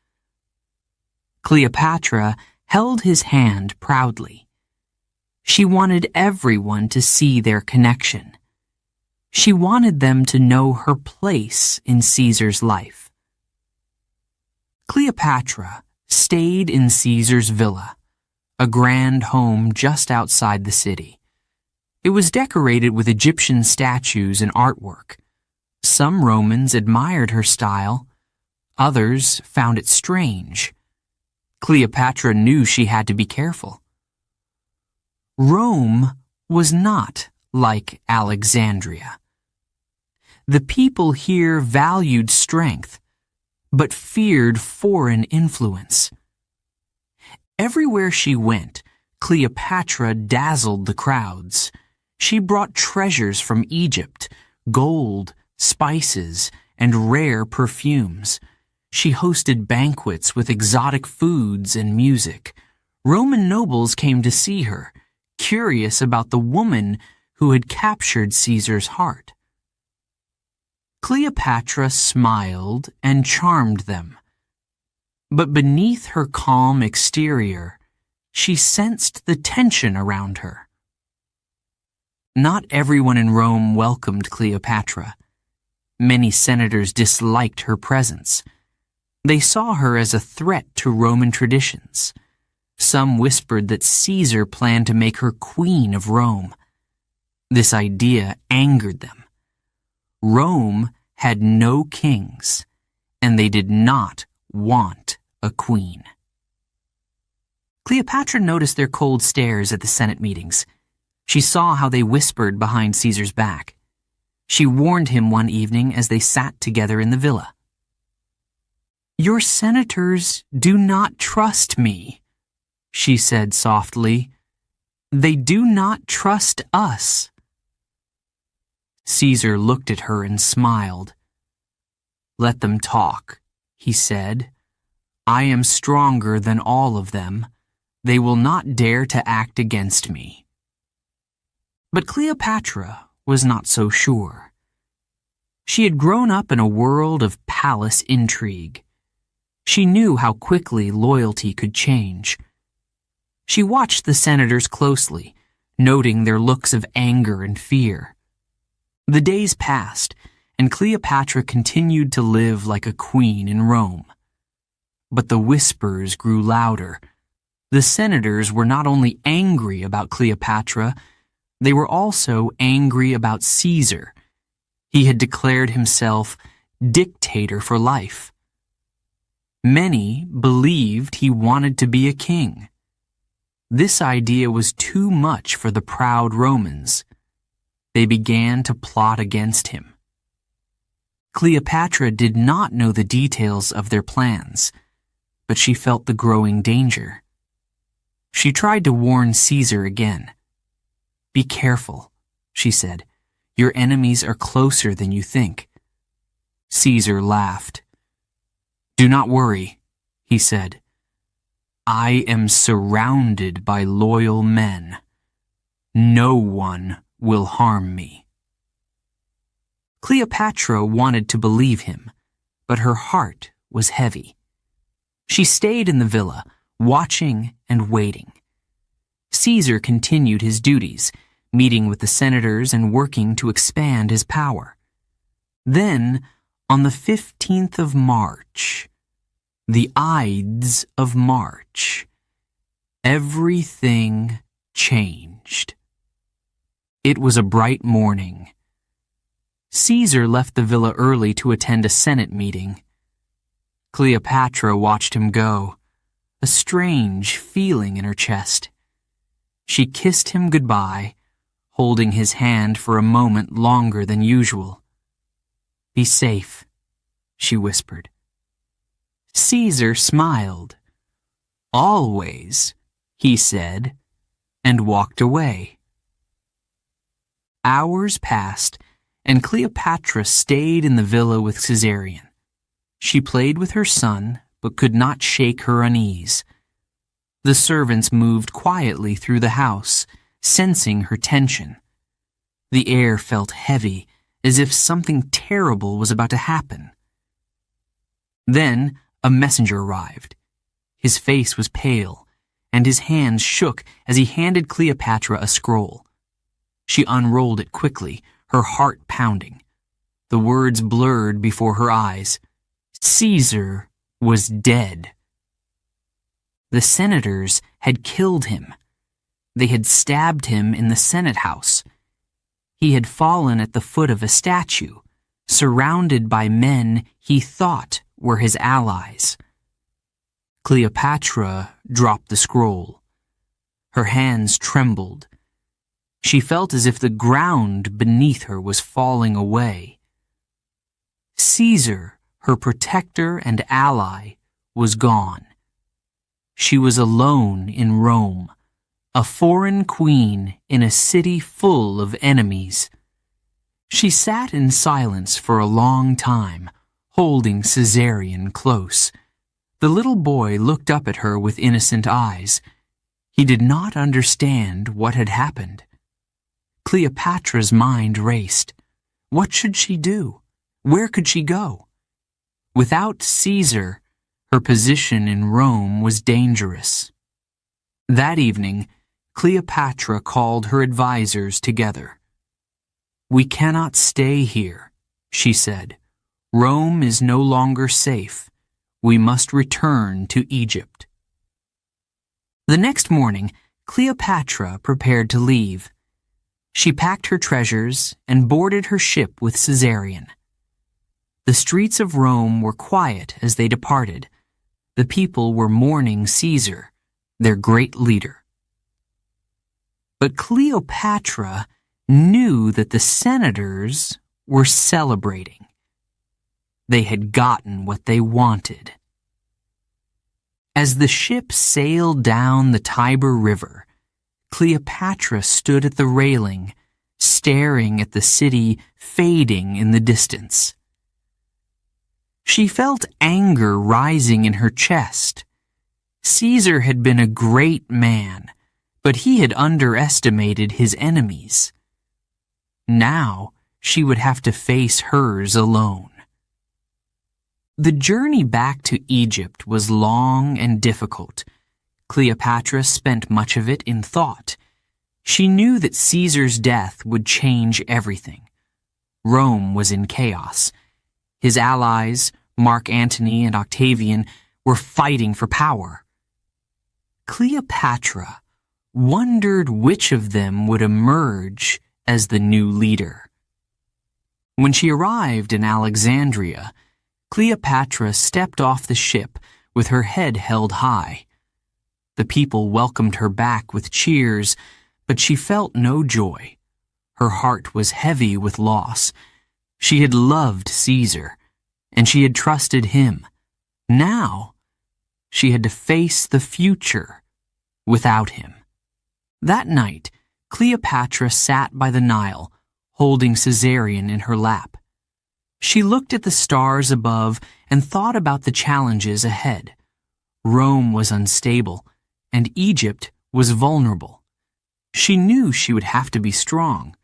Cleopatra held his hand proudly. She wanted everyone to see their connection. She wanted them to know her place in Caesar's life. Cleopatra stayed in Caesar's villa, a grand home just outside the city. It was decorated with Egyptian statues and artwork. Some Romans admired her style. Others found it strange. Cleopatra knew she had to be careful. Rome was not like Alexandria. The people here valued strength, but feared foreign influence. Everywhere she went, Cleopatra dazzled the crowds. She brought treasures from Egypt, gold, spices, and rare perfumes. She hosted banquets with exotic foods and music. Roman nobles came to see her, curious about the woman who had captured Caesar's heart. Cleopatra smiled and charmed them. But beneath her calm exterior, she sensed the tension around her. Not everyone in Rome welcomed Cleopatra. Many senators disliked her presence. They saw her as a threat to Roman traditions. Some whispered that Caesar planned to make her queen of Rome. This idea angered them. Rome had no kings, and they did not want a queen. Cleopatra noticed their cold stares at the Senate meetings. She saw how they whispered behind Caesar's back. She warned him one evening as they sat together in the villa. "Your senators do not trust me," she said softly. "They do not trust us." Caesar looked at her and smiled. "Let them talk," he said. "I am stronger than all of them. They will not dare to act against me." But Cleopatra was not so sure. She had grown up in a world of palace intrigue. She knew how quickly loyalty could change. She watched the senators closely, noting their looks of anger and fear. The days passed, and Cleopatra continued to live like a queen in Rome. But the whispers grew louder. The senators were not only angry about Cleopatra, they were also angry about Caesar. He had declared himself dictator for life. Many believed he wanted to be a king. This idea was too much for the proud Romans. They began to plot against him. Cleopatra did not know the details of their plans, but she felt the growing danger. She tried to warn Caesar again. "Be careful," she said. "Your enemies are closer than you think." Caesar laughed. "Do not worry," he said. "I am surrounded by loyal men. No one will harm me." Cleopatra wanted to believe him, but her heart was heavy. She stayed in the villa, watching and waiting. Caesar continued his duties, meeting with the senators and working to expand his power. Then, on the 15th of March, the Ides of March, everything changed. It was a bright morning. Caesar left the villa early to attend a Senate meeting. Cleopatra watched him go, a strange feeling in her chest. She kissed him goodbye, holding his hand for a moment longer than usual. "Be safe," she whispered. Caesar smiled. "Always," he said, and walked away. Hours passed, and Cleopatra stayed in the villa with Caesarion. She played with her son, but could not shake her unease. The servants moved quietly through the house, sensing her tension. The air felt heavy, as if something terrible was about to happen. Then a messenger arrived. His face was pale, and his hands shook as he handed Cleopatra a scroll. She unrolled it quickly, her heart pounding. The words blurred before her eyes. Caesar was dead. The senators had killed him. They had stabbed him in the Senate house. He had fallen at the foot of a statue, surrounded by men he thought were his allies. Cleopatra dropped the scroll. Her hands trembled. She felt as if the ground beneath her was falling away. Caesar, her protector and ally, was gone. She was alone in Rome, a foreign queen in a city full of enemies. She sat in silence for a long time, holding Caesarion close. The little boy looked up at her with innocent eyes. He did not understand what had happened. Cleopatra's mind raced. What should she do? Where could she go? Without Caesar, her position in Rome was dangerous. That evening, Cleopatra called her advisers together. "We cannot stay here," she said. "Rome is no longer safe. We must return to Egypt." The next morning, Cleopatra prepared to leave. She packed her treasures and boarded her ship with Caesarion. The streets of Rome were quiet as they departed. The people were mourning Caesar, their great leader. But Cleopatra knew that the senators were celebrating. They had gotten what they wanted. As the ship sailed down the Tiber River, Cleopatra stood at the railing, staring at the city fading in the distance. She felt anger rising in her chest. Caesar had been a great man, but he had underestimated his enemies. Now she would have to face hers alone. The journey back to Egypt was long and difficult. Cleopatra spent much of it in thought. She knew that Caesar's death would change everything. Rome was in chaos. His allies, Mark Antony and Octavian, were fighting for power. Cleopatra wondered which of them would emerge as the new leader. When she arrived in Alexandria, Cleopatra stepped off the ship with her head held high. The people welcomed her back with cheers, but she felt no joy. Her heart was heavy with loss. She had loved Caesar, and she had trusted him. Now, she had to face the future without him. That night, Cleopatra sat by the Nile, holding Caesarion in her lap. She looked at the stars above and thought about the challenges ahead. Rome was unstable, and Egypt was vulnerable. She knew she would have to be strong,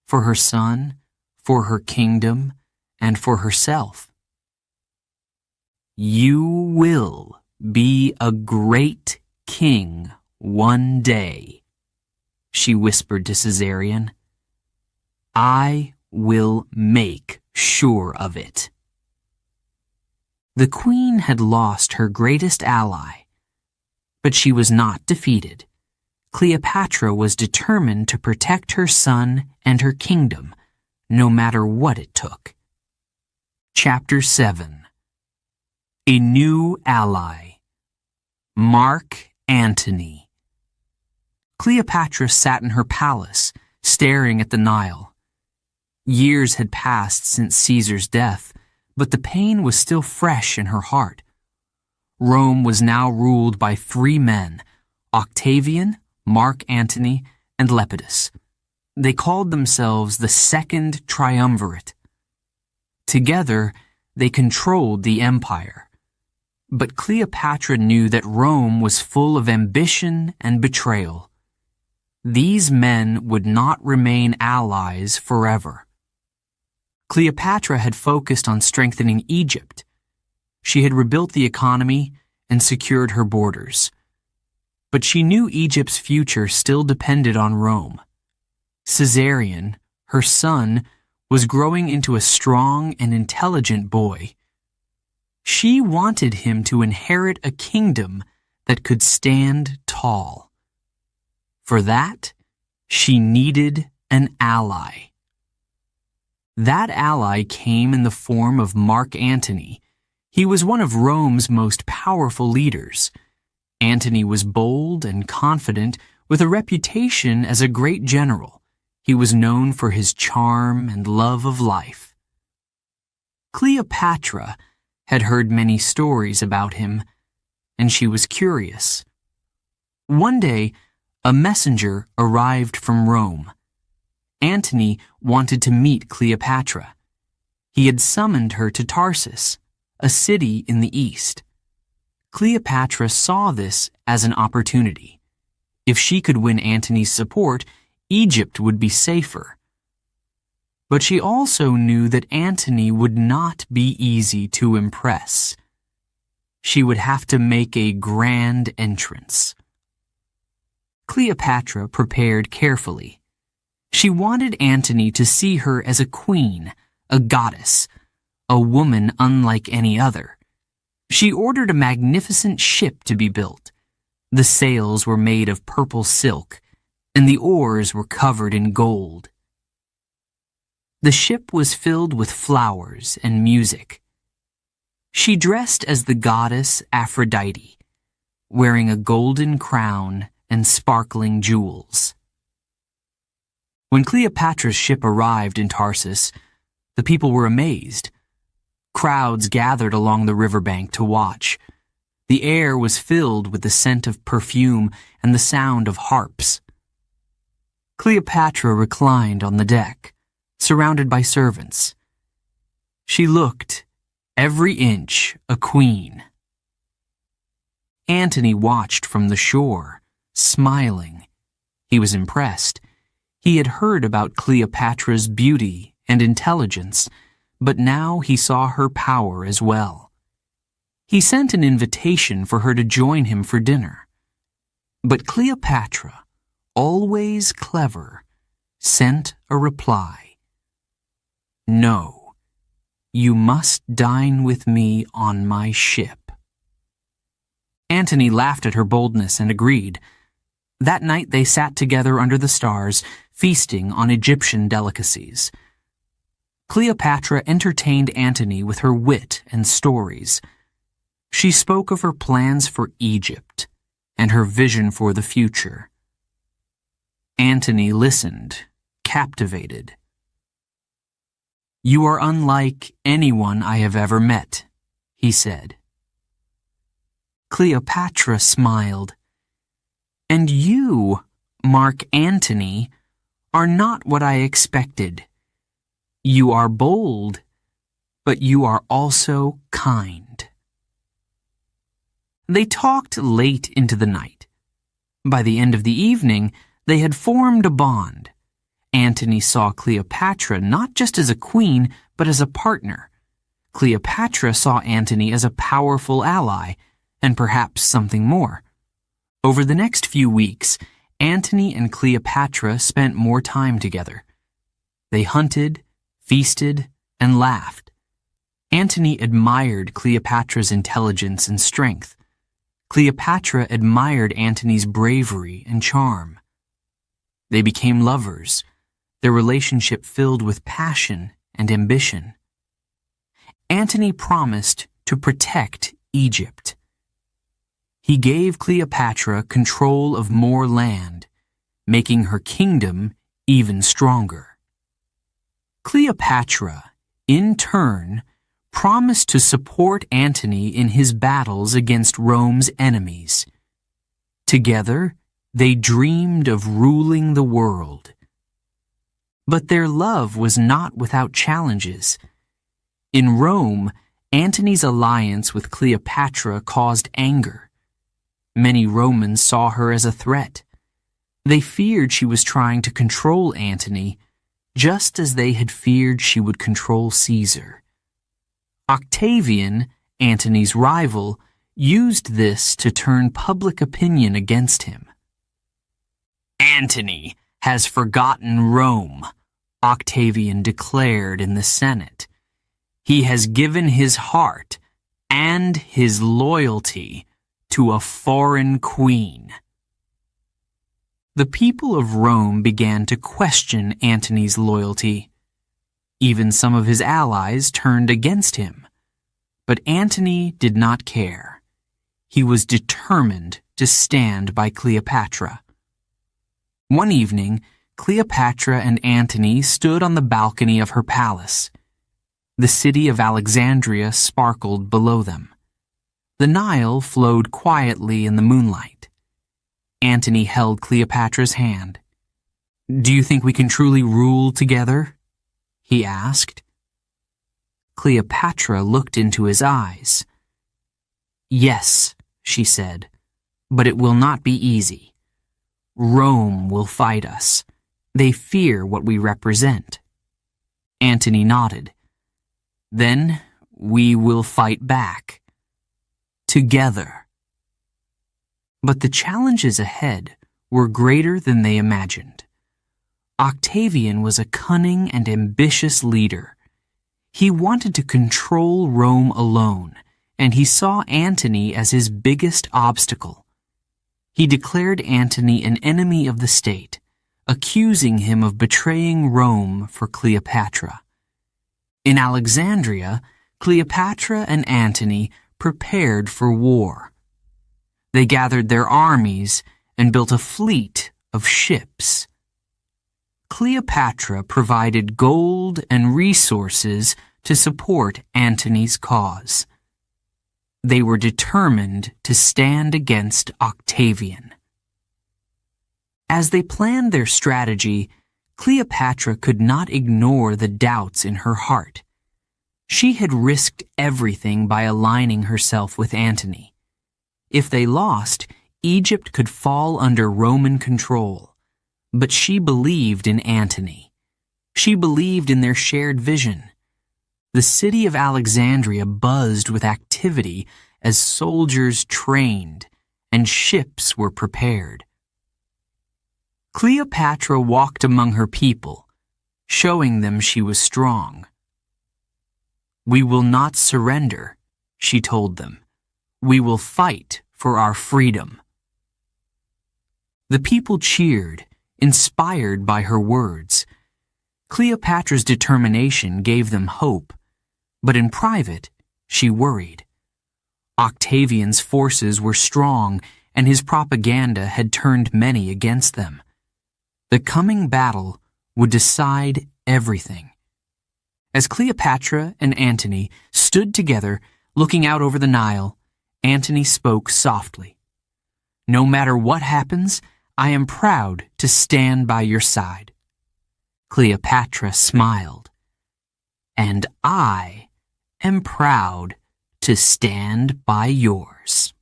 for her son, for her kingdom, and for herself. "You will be a great king one day," she whispered to Caesarion. "I will make sure of it." The queen had lost her greatest ally, but she was not defeated. Cleopatra was determined to protect her son and her kingdom, no matter what it took. Chapter 7. A New Ally. Mark Antony. Cleopatra sat in her palace, staring at the Nile. Years had passed since Caesar's death, but the pain was still fresh in her heart. Rome was now ruled by 3 men, Octavian, Mark Antony, and Lepidus. They called themselves the Second Triumvirate. Together, they controlled the empire. But Cleopatra knew that Rome was full of ambition and betrayal. These men would not remain allies forever. Cleopatra had focused on strengthening Egypt. She had rebuilt the economy and secured her borders. But she knew Egypt's future still depended on Rome. Caesarion, her son, was growing into a strong and intelligent boy. She wanted him to inherit a kingdom that could stand tall. For that, she needed an ally. That ally came in the form of Mark Antony. He was one of Rome's most powerful leaders. Antony was bold and confident, with a reputation as a great general. He was known for his charm and love of life. Cleopatra had heard many stories about him, and she was curious. One day, a messenger arrived from Rome. Antony wanted to meet Cleopatra. He had summoned her to Tarsus, a city in the east. Cleopatra saw this as an opportunity. If she could win Antony's support, Egypt would be safer. But she also knew that Antony would not be easy to impress. She would have to make a grand entrance. Cleopatra prepared carefully. She wanted Antony to see her as a queen, a goddess, a woman unlike any other. She ordered a magnificent ship to be built. The sails were made of purple silk, and the oars were covered in gold. The ship was filled with flowers and music. She dressed as the goddess Aphrodite, wearing a golden crown and sparkling jewels. When Cleopatra's ship arrived in Tarsus, the people were amazed. Crowds gathered along the riverbank to watch. The air was filled with the scent of perfume and the sound of harps. Cleopatra reclined on the deck, surrounded by servants. She looked, every inch, a queen. Antony watched from the shore, smiling. He was impressed. He had heard about Cleopatra's beauty and intelligence, but now he saw her power as well. He sent an invitation for her to join him for dinner. But Cleopatra, always clever, sent a reply. "No, you must dine with me on my ship." Antony laughed at her boldness and agreed. That night they sat together under the stars, feasting on Egyptian delicacies. Cleopatra entertained Antony with her wit and stories. She spoke of her plans for Egypt and her vision for the future. Antony listened, captivated. "You are unlike anyone I have ever met," he said. Cleopatra smiled. "And you, Mark Antony, are not what I expected. You are bold, but you are also kind." They talked late into the night. By the end of the evening, they had formed a bond. Antony saw Cleopatra not just as a queen, but as a partner. Cleopatra saw Antony as a powerful ally, and perhaps something more. Over the next few weeks, Antony and Cleopatra spent more time together. They hunted, feasted, and laughed. Antony admired Cleopatra's intelligence and strength. Cleopatra admired Antony's bravery and charm. They became lovers, their relationship filled with passion and ambition. Antony promised to protect Egypt. He gave Cleopatra control of more land, making her kingdom even stronger. Cleopatra, in turn, promised to support Antony in his battles against Rome's enemies. Together, they dreamed of ruling the world. But their love was not without challenges. In Rome, Antony's alliance with Cleopatra caused anger. Many Romans saw her as a threat. They feared she was trying to control Antony, just as they had feared she would control Caesar. Octavian, Antony's rival, used this to turn public opinion against him. "Antony has forgotten Rome," Octavian declared in the Senate. "He has given his heart and his loyalty to a foreign queen." The people of Rome began to question Antony's loyalty. Even some of his allies turned against him. But Antony did not care. He was determined to stand by Cleopatra. One evening, Cleopatra and Antony stood on the balcony of her palace. The city of Alexandria sparkled below them. The Nile flowed quietly in the moonlight. Antony held Cleopatra's hand. "Do you think we can truly rule together?" he asked. Cleopatra looked into his eyes. "Yes," she said, "but it will not be easy. Rome will fight us. They fear what we represent." Antony nodded. "Then we will fight back. Together." But the challenges ahead were greater than they imagined. Octavian was a cunning and ambitious leader. He wanted to control Rome alone, and he saw Antony as his biggest obstacle. He declared Antony an enemy of the state, accusing him of betraying Rome for Cleopatra. In Alexandria, Cleopatra and Antony prepared for war. They gathered their armies and built a fleet of ships. Cleopatra provided gold and resources to support Antony's cause. They were determined to stand against Octavian. As they planned their strategy, Cleopatra could not ignore the doubts in her heart. She had risked everything by aligning herself with Antony. If they lost, Egypt could fall under Roman control. But she believed in Antony. She believed in their shared vision. The city of Alexandria buzzed with activity as soldiers trained and ships were prepared. Cleopatra walked among her people, showing them she was strong. "We will not surrender," she told them. "We will fight for our freedom." The people cheered, inspired by her words. Cleopatra's determination gave them hope, but in private, she worried. Octavian's forces were strong, and his propaganda had turned many against them. The coming battle would decide everything. As Cleopatra and Antony stood together, looking out over the Nile, Antony spoke softly. "No matter what happens, I am proud to stand by your side." Cleopatra smiled. "And I am proud to stand by yours."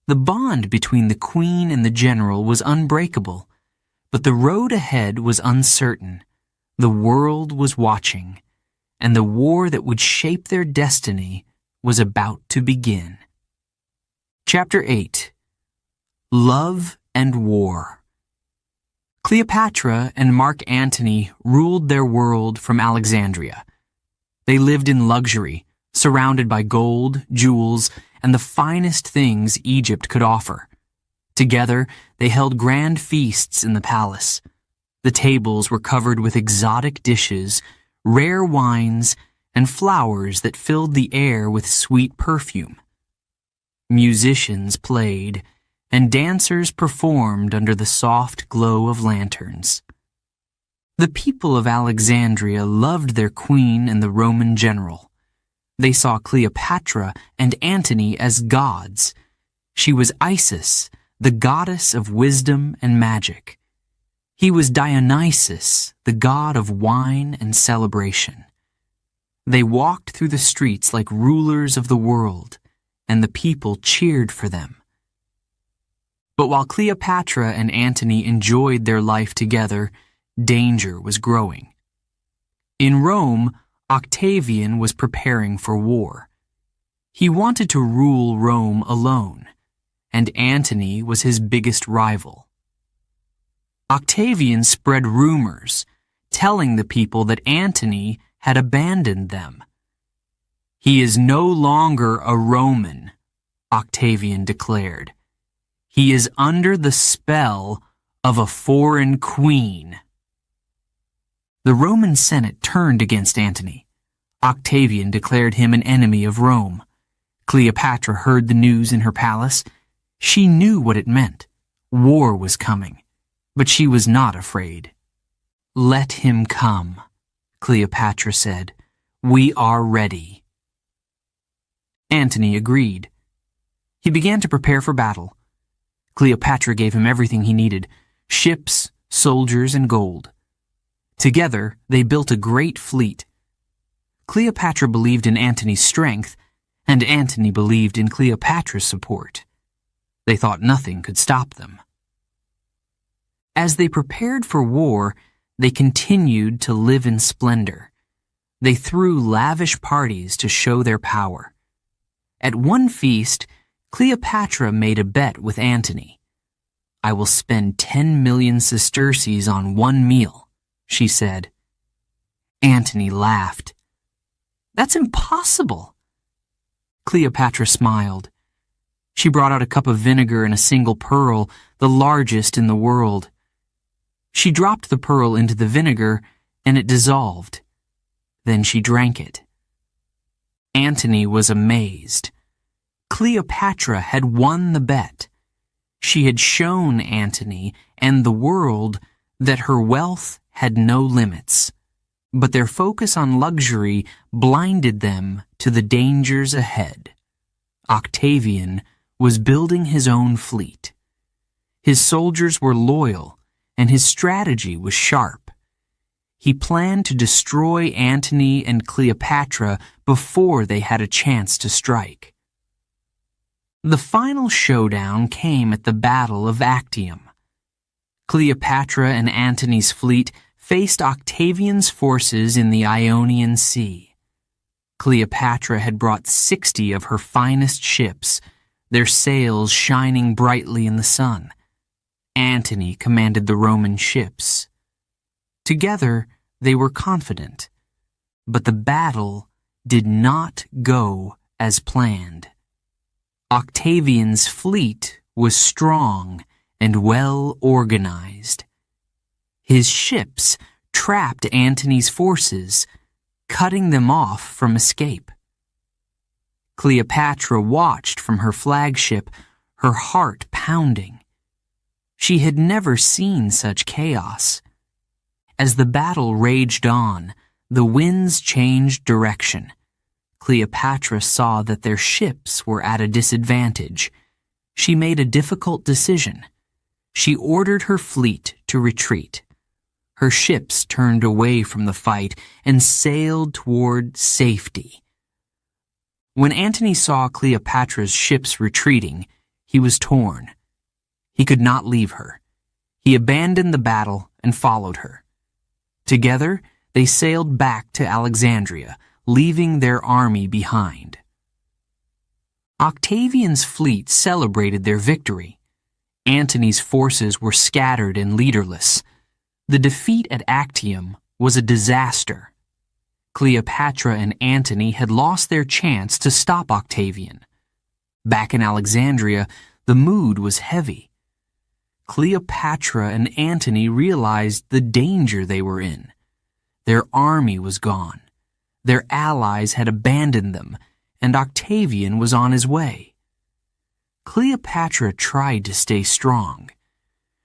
The bond between the queen and the general was unbreakable, but the road ahead was uncertain. The world was watching, and the war that would shape their destiny was about to begin. Chapter 8. Love and War. Cleopatra and Mark Antony ruled their world from Alexandria. They lived in luxury, surrounded by gold, jewels, and the finest things Egypt could offer. Together, they held grand feasts in the palace. The tables were covered with exotic dishes, rare wines, and flowers that filled the air with sweet perfume. Musicians played, and dancers performed under the soft glow of lanterns. The people of Alexandria loved their queen and the Roman general. They saw Cleopatra and Antony as gods. She was Isis, the goddess of wisdom and magic. He was Dionysus, the god of wine and celebration. They walked through the streets like rulers of the world, and the people cheered for them. But while Cleopatra and Antony enjoyed their life together, danger was growing. In Rome, Octavian was preparing for war. He wanted to rule Rome alone, and Antony was his biggest rival. Octavian spread rumors, telling the people that Antony had abandoned them. "He is no longer a Roman," Octavian declared. "He is under the spell of a foreign queen." The Roman Senate turned against Antony. Octavian declared him an enemy of Rome. Cleopatra heard the news in her palace. She knew what it meant. War was coming, but she was not afraid. "Let him come," Cleopatra said. "We are ready." Antony agreed. He began to prepare for battle. Cleopatra gave him everything he needed: ships, soldiers, and gold. Together, they built a great fleet. Cleopatra believed in Antony's strength, and Antony believed in Cleopatra's support. They thought nothing could stop them. As they prepared for war, they continued to live in splendor. They threw lavish parties to show their power. At one feast, Cleopatra made a bet with Antony. "I will spend 10 million sesterces on one meal," she said. Antony laughed. "That's impossible." Cleopatra smiled. She brought out a cup of vinegar and a single pearl, the largest in the world. She dropped the pearl into the vinegar, and it dissolved. Then she drank it. Antony was amazed. Cleopatra had won the bet. She had shown Antony and the world that her wealth had no limits, but their focus on luxury blinded them to the dangers ahead. Octavian was building his own fleet. His soldiers were loyal, and his strategy was sharp. He planned to destroy Antony and Cleopatra before they had a chance to strike. The final showdown came at the Battle of Actium. Cleopatra and Antony's fleet faced Octavian's forces in the Ionian Sea. Cleopatra had brought 60 of her finest ships, their sails shining brightly in the sun. Antony commanded the Roman ships. Together, they were confident, but the battle did not go as planned. Octavian's fleet was strong and well organized. His ships trapped Antony's forces, cutting them off from escape. Cleopatra watched from her flagship, her heart pounding. She had never seen such chaos. As the battle raged on, the winds changed direction. Cleopatra saw that their ships were at a disadvantage. She made a difficult decision. She ordered her fleet to retreat. Her ships turned away from the fight and sailed toward safety. When Antony saw Cleopatra's ships retreating, he was torn. He could not leave her. He abandoned the battle and followed her. Together, they sailed back to Alexandria, leaving their army behind. Octavian's fleet celebrated their victory. Antony's forces were scattered and leaderless. The defeat at Actium was a disaster. Cleopatra and Antony had lost their chance to stop Octavian. Back in Alexandria, the mood was heavy. Cleopatra and Antony realized the danger they were in. Their army was gone. Their allies had abandoned them, and Octavian was on his way. Cleopatra tried to stay strong.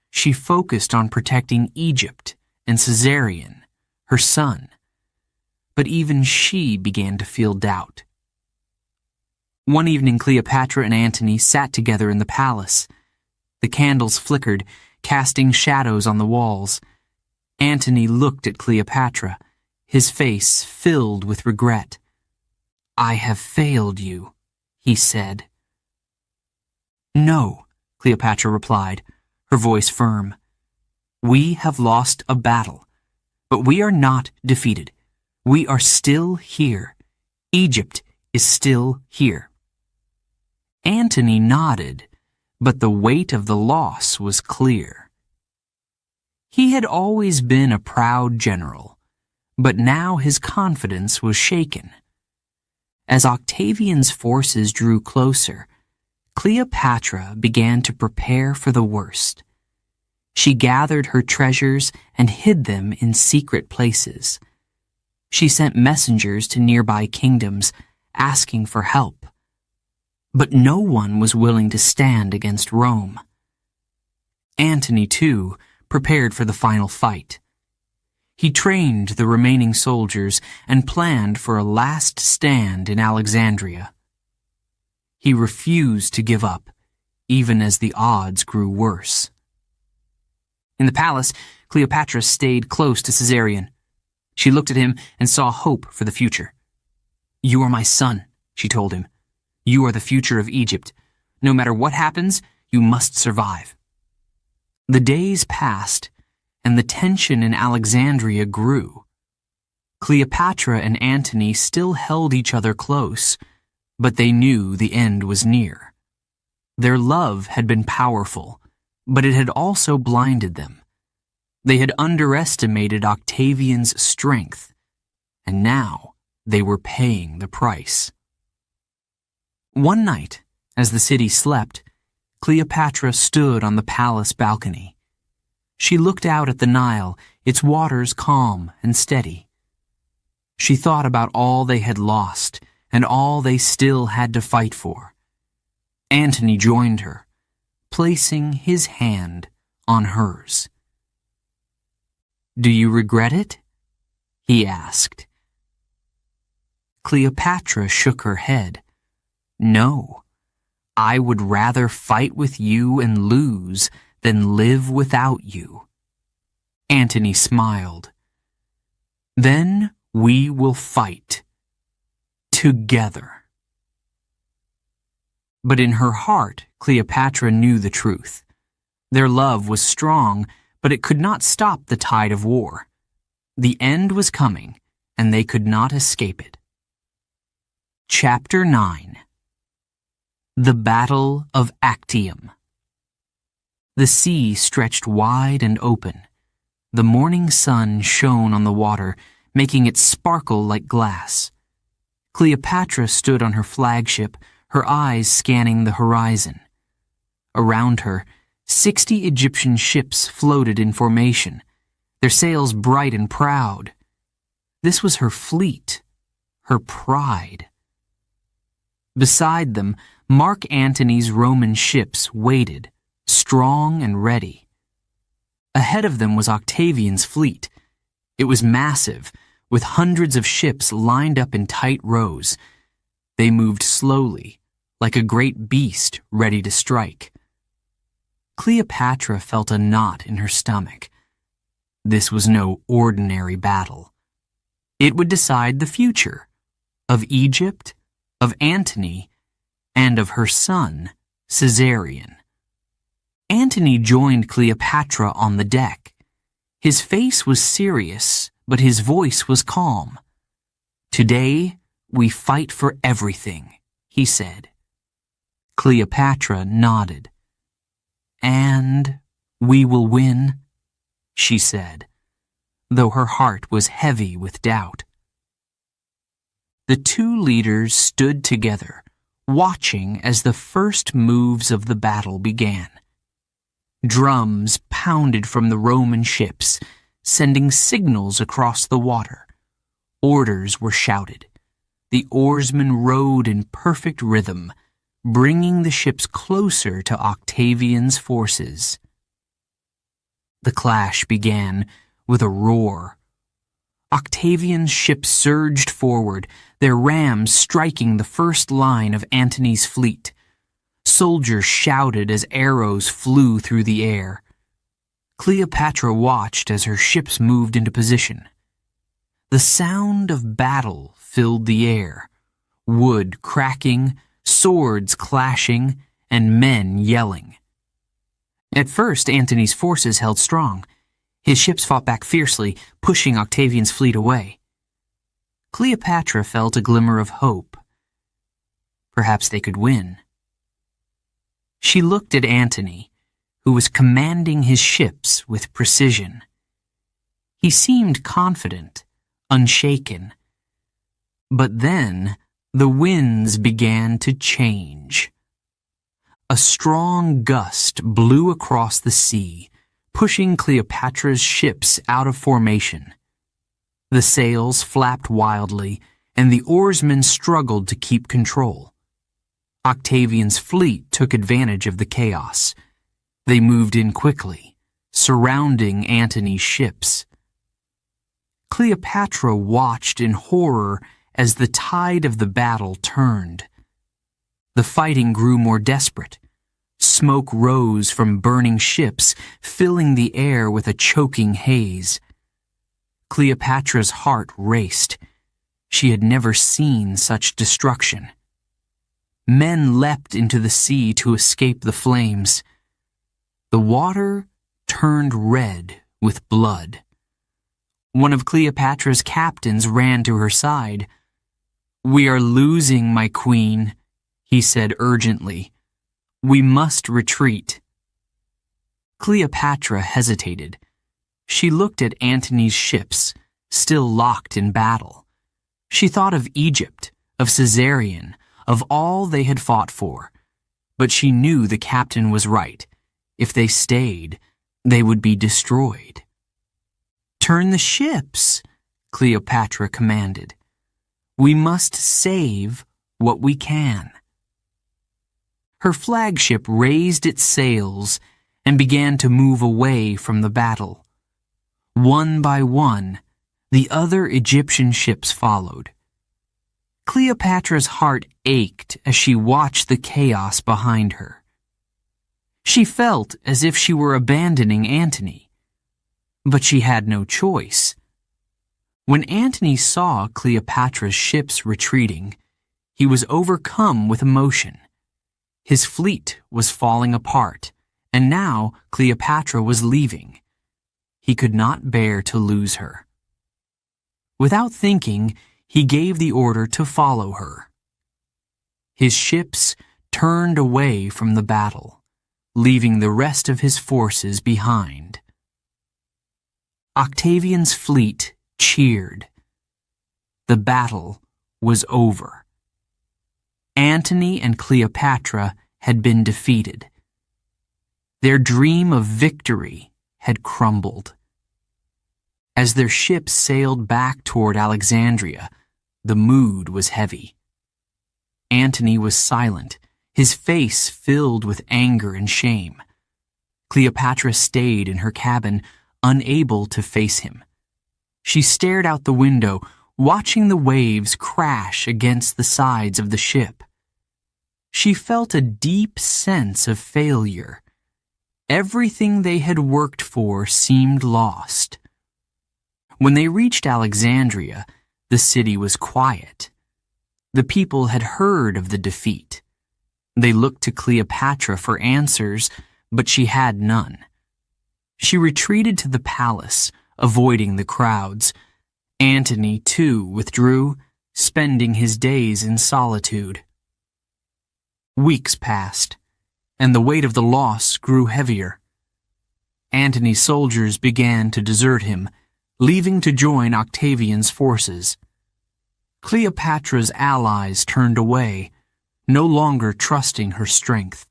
She focused on protecting Egypt and Caesarion, her son. But even she began to feel doubt. One evening, Cleopatra and Antony sat together in the palace. The candles flickered, casting shadows on the walls. Antony looked at Cleopatra, his face filled with regret. "I have failed you," he said. "No," Cleopatra replied, her voice firm. "We have lost a battle, but we are not defeated. We are still here. Egypt is still here." Antony nodded, but the weight of the loss was clear. He had always been a proud general, but now his confidence was shaken. As Octavian's forces drew closer, Cleopatra began to prepare for the worst. She gathered her treasures and hid them in secret places. She sent messengers to nearby kingdoms, asking for help. But no one was willing to stand against Rome. Antony, too, prepared for the final fight. He trained the remaining soldiers and planned for a last stand in Alexandria. He refused to give up, even as the odds grew worse. In the palace, Cleopatra stayed close to Caesarion. She looked at him and saw hope for the future. "You are my son," she told him. "You are the future of Egypt. No matter what happens, you must survive." The days passed, and the tension in Alexandria grew. Cleopatra and Antony still held each other close, but they knew the end was near. Their love had been powerful, but it had also blinded them. They had underestimated Octavian's strength, and now they were paying the price. One night, as the city slept, Cleopatra stood on the palace balcony. She looked out at the Nile, its waters calm and steady. She thought about all they had lost and all they still had to fight for. Antony joined her, placing his hand on hers. "Do you regret it?" he asked. Cleopatra shook her head. "No, I would rather fight with you and lose than live without you." Antony smiled. "Then we will fight together." But in her heart, Cleopatra knew the truth. Their love was strong, but it could not stop the tide of war. The end was coming, and they could not escape it. Chapter 9. The Battle of Actium. The sea stretched wide and open. The morning sun shone on the water, making it sparkle like glass. Cleopatra stood on her flagship, her eyes scanning the horizon. Around her, 60 Egyptian ships floated in formation, their sails bright and proud. This was her fleet, her pride. Beside them, Mark Antony's Roman ships waited, strong and ready. Ahead of them was Octavian's fleet, It was massive, with hundreds of ships lined up in tight rows. They moved slowly, like a great beast ready to strike. Cleopatra felt a knot in her stomach. This was no ordinary battle. It would decide the future of Egypt, of Antony, and of her son, Caesarion. Antony joined Cleopatra on the deck. His face was serious, but his voice was calm. "Today, we fight for everything," he said. Cleopatra nodded. "And we will win," she said, though her heart was heavy with doubt. The two leaders stood together, watching as the first moves of the battle began. Drums pounded from the Roman ships, sending signals across the water. Orders were shouted. The oarsmen rowed in perfect rhythm, bringing the ships closer to Octavian's forces. The clash began with a roar. Octavian's ships surged forward, their rams striking the first line of Antony's fleet. Soldiers shouted as arrows flew through the air. Cleopatra watched as her ships moved into position. The sound of battle filled the air, wood cracking, swords clashing, and men yelling. At first, Antony's forces held strong. His ships fought back fiercely, pushing Octavian's fleet away. Cleopatra felt a glimmer of hope. Perhaps they could win. She looked at Antony, who was commanding his ships with precision. He seemed confident, unshaken. But then the winds began to change. A strong gust blew across the sea, pushing Cleopatra's ships out of formation. The sails flapped wildly, and the oarsmen struggled to keep control. Octavian's fleet took advantage of the chaos. They moved in quickly, surrounding Antony's ships. Cleopatra watched in horror as the tide of the battle turned. The fighting grew more desperate. Smoke rose from burning ships, filling the air with a choking haze. Cleopatra's heart raced. She had never seen such destruction. Men leapt into the sea to escape the flames. The water turned red with blood. One of Cleopatra's captains ran to her side. "We are losing, my queen," he said urgently. "We must retreat." Cleopatra hesitated. She looked at Antony's ships, still locked in battle. She thought of Egypt, of Caesarion, of all they had fought for. But she knew the captain was right. If they stayed, they would be destroyed. "Turn the ships," Cleopatra commanded. "We must save what we can." Her flagship raised its sails and began to move away from the battle. One by one, the other Egyptian ships followed. Cleopatra's heart ached as she watched the chaos behind her. She felt as if she were abandoning Antony, but she had no choice. When Antony saw Cleopatra's ships retreating, he was overcome with emotion. His fleet was falling apart, and now Cleopatra was leaving. He could not bear to lose her. Without thinking, he gave the order to follow her. His ships turned away from the battle, leaving the rest of his forces behind. Octavian's fleet cheered. The battle was over. Antony and Cleopatra had been defeated. Their dream of victory had crumbled. As their ships sailed back toward Alexandria, the mood was heavy. Antony was silent, his face filled with anger and shame. Cleopatra stayed in her cabin, unable to face him. She stared out the window, watching the waves crash against the sides of the ship. She felt a deep sense of failure. Everything they had worked for seemed lost. When they reached Alexandria, the city was quiet. The people had heard of the defeat. They looked to Cleopatra for answers, but she had none. She retreated to the palace, avoiding the crowds. Antony, too, withdrew, spending his days in solitude. Weeks passed, and the weight of the loss grew heavier. Antony's soldiers began to desert him, leaving to join Octavian's forces. Cleopatra's allies turned away, no longer trusting her strength.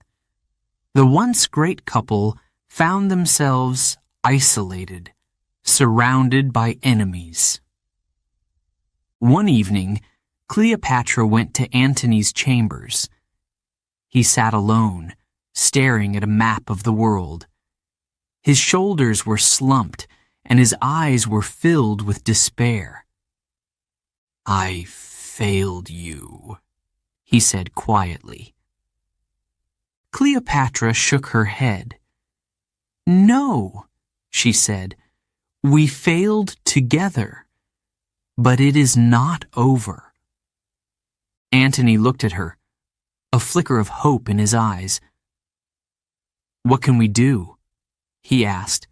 The once great couple found themselves isolated, surrounded by enemies. One evening, Cleopatra went to Antony's chambers. He sat alone, staring at a map of the world. His shoulders were slumped, and his eyes were filled with despair. "I failed you," he said quietly. Cleopatra shook her head. "No," she said, "we failed together, but it is not over." Antony looked at her, a flicker of hope in his eyes. "What can we do?" he asked.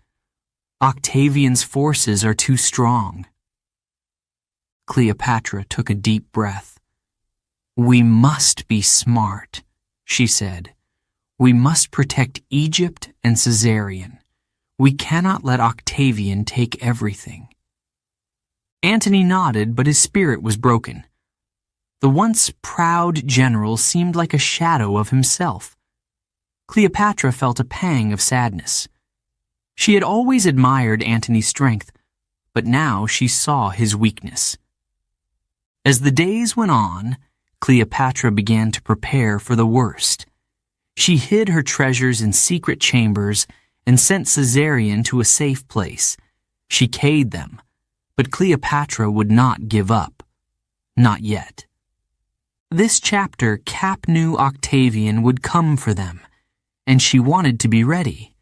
"Octavian's forces are too strong." Cleopatra took a deep breath. "We must be smart," she said. "We must protect Egypt and Caesarion. We cannot let Octavian take everything." Antony nodded, but his spirit was broken. The once proud general seemed like a shadow of himself. Cleopatra felt a pang of sadness. She had always admired Antony's strength, but now she saw his weakness. As the days went on, Cleopatra began to prepare for the worst. She hid her treasures in secret chambers and sent Caesarion to a safe place. She cayed them, but Cleopatra would not give up. Not yet. This chapter, Cap knew Octavian would come for them, and she wanted to be ready.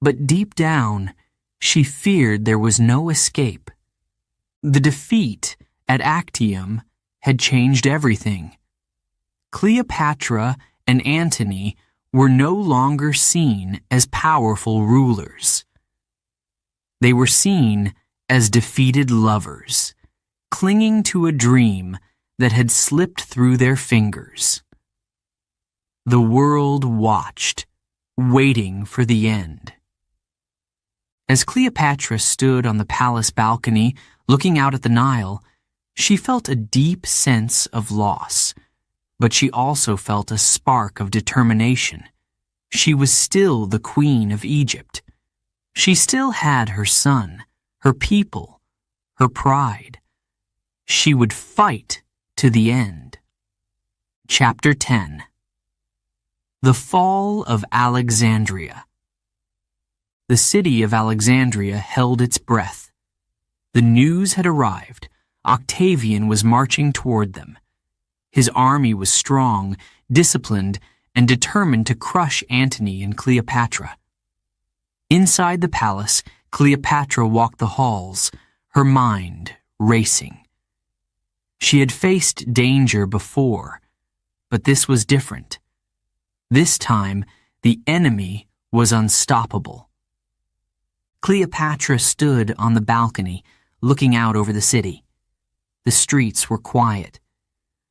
But deep down, she feared there was no escape. The defeat at Actium had changed everything. Cleopatra and Antony were no longer seen as powerful rulers. They were seen as defeated lovers, clinging to a dream that had slipped through their fingers. The world watched, waiting for the end. As Cleopatra stood on the palace balcony, looking out at the Nile, she felt a deep sense of loss, but she also felt a spark of determination. She was still the queen of Egypt. She still had her son, her people, her pride. She would fight to the end. Chapter 10. The Fall of Alexandria. The city of Alexandria held its breath. The news had arrived. Octavian was marching toward them. His army was strong, disciplined, and determined to crush Antony and Cleopatra. Inside the palace, Cleopatra walked the halls, her mind racing. She had faced danger before, but this was different. This time, the enemy was unstoppable. Cleopatra stood on the balcony, looking out over the city. The streets were quiet.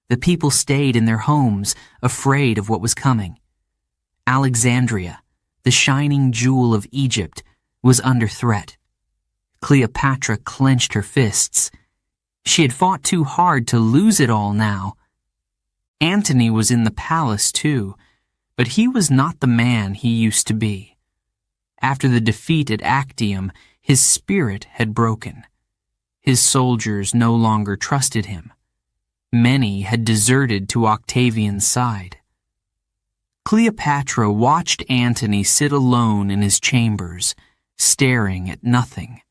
The people stayed in their homes, afraid of what was coming. Alexandria, the shining jewel of Egypt, was under threat. Cleopatra clenched her fists. She had fought too hard to lose it all now. Antony was in the palace too, but he was not the man he used to be. After the defeat at Actium, his spirit had broken. His soldiers no longer trusted him. Many had deserted to Octavian's side. Cleopatra watched Antony sit alone in his chambers, staring at nothing.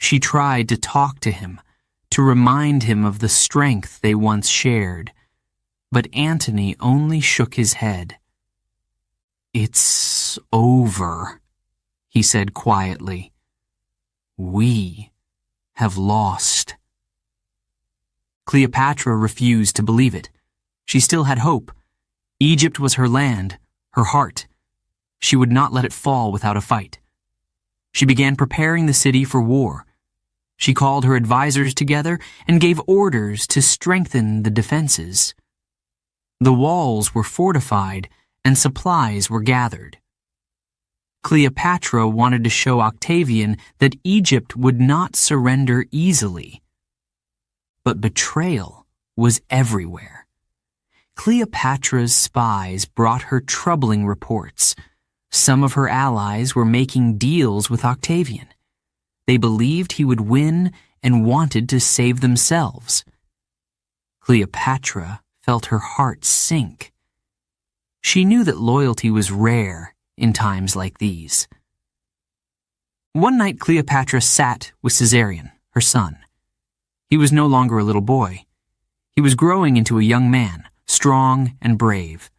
She tried to talk to him, to remind him of the strength they once shared, but Antony only shook his head. "It's over," he said quietly. "We have lost." Cleopatra refused to believe it. She still had hope. Egypt was her land, her heart. She would not let it fall without a fight. She began preparing the city for war. She called her advisors together and gave orders to strengthen the defenses. The walls were fortified and supplies were gathered. Cleopatra wanted to show Octavian that Egypt would not surrender easily. But betrayal was everywhere. Cleopatra's spies brought her troubling reports. Some of her allies were making deals with Octavian. They believed he would win and wanted to save themselves. Cleopatra felt her heart sink. She knew that loyalty was rare in times like these. One night Cleopatra sat with Caesarion, her son. He was no longer a little boy. He was growing into a young man, strong and brave.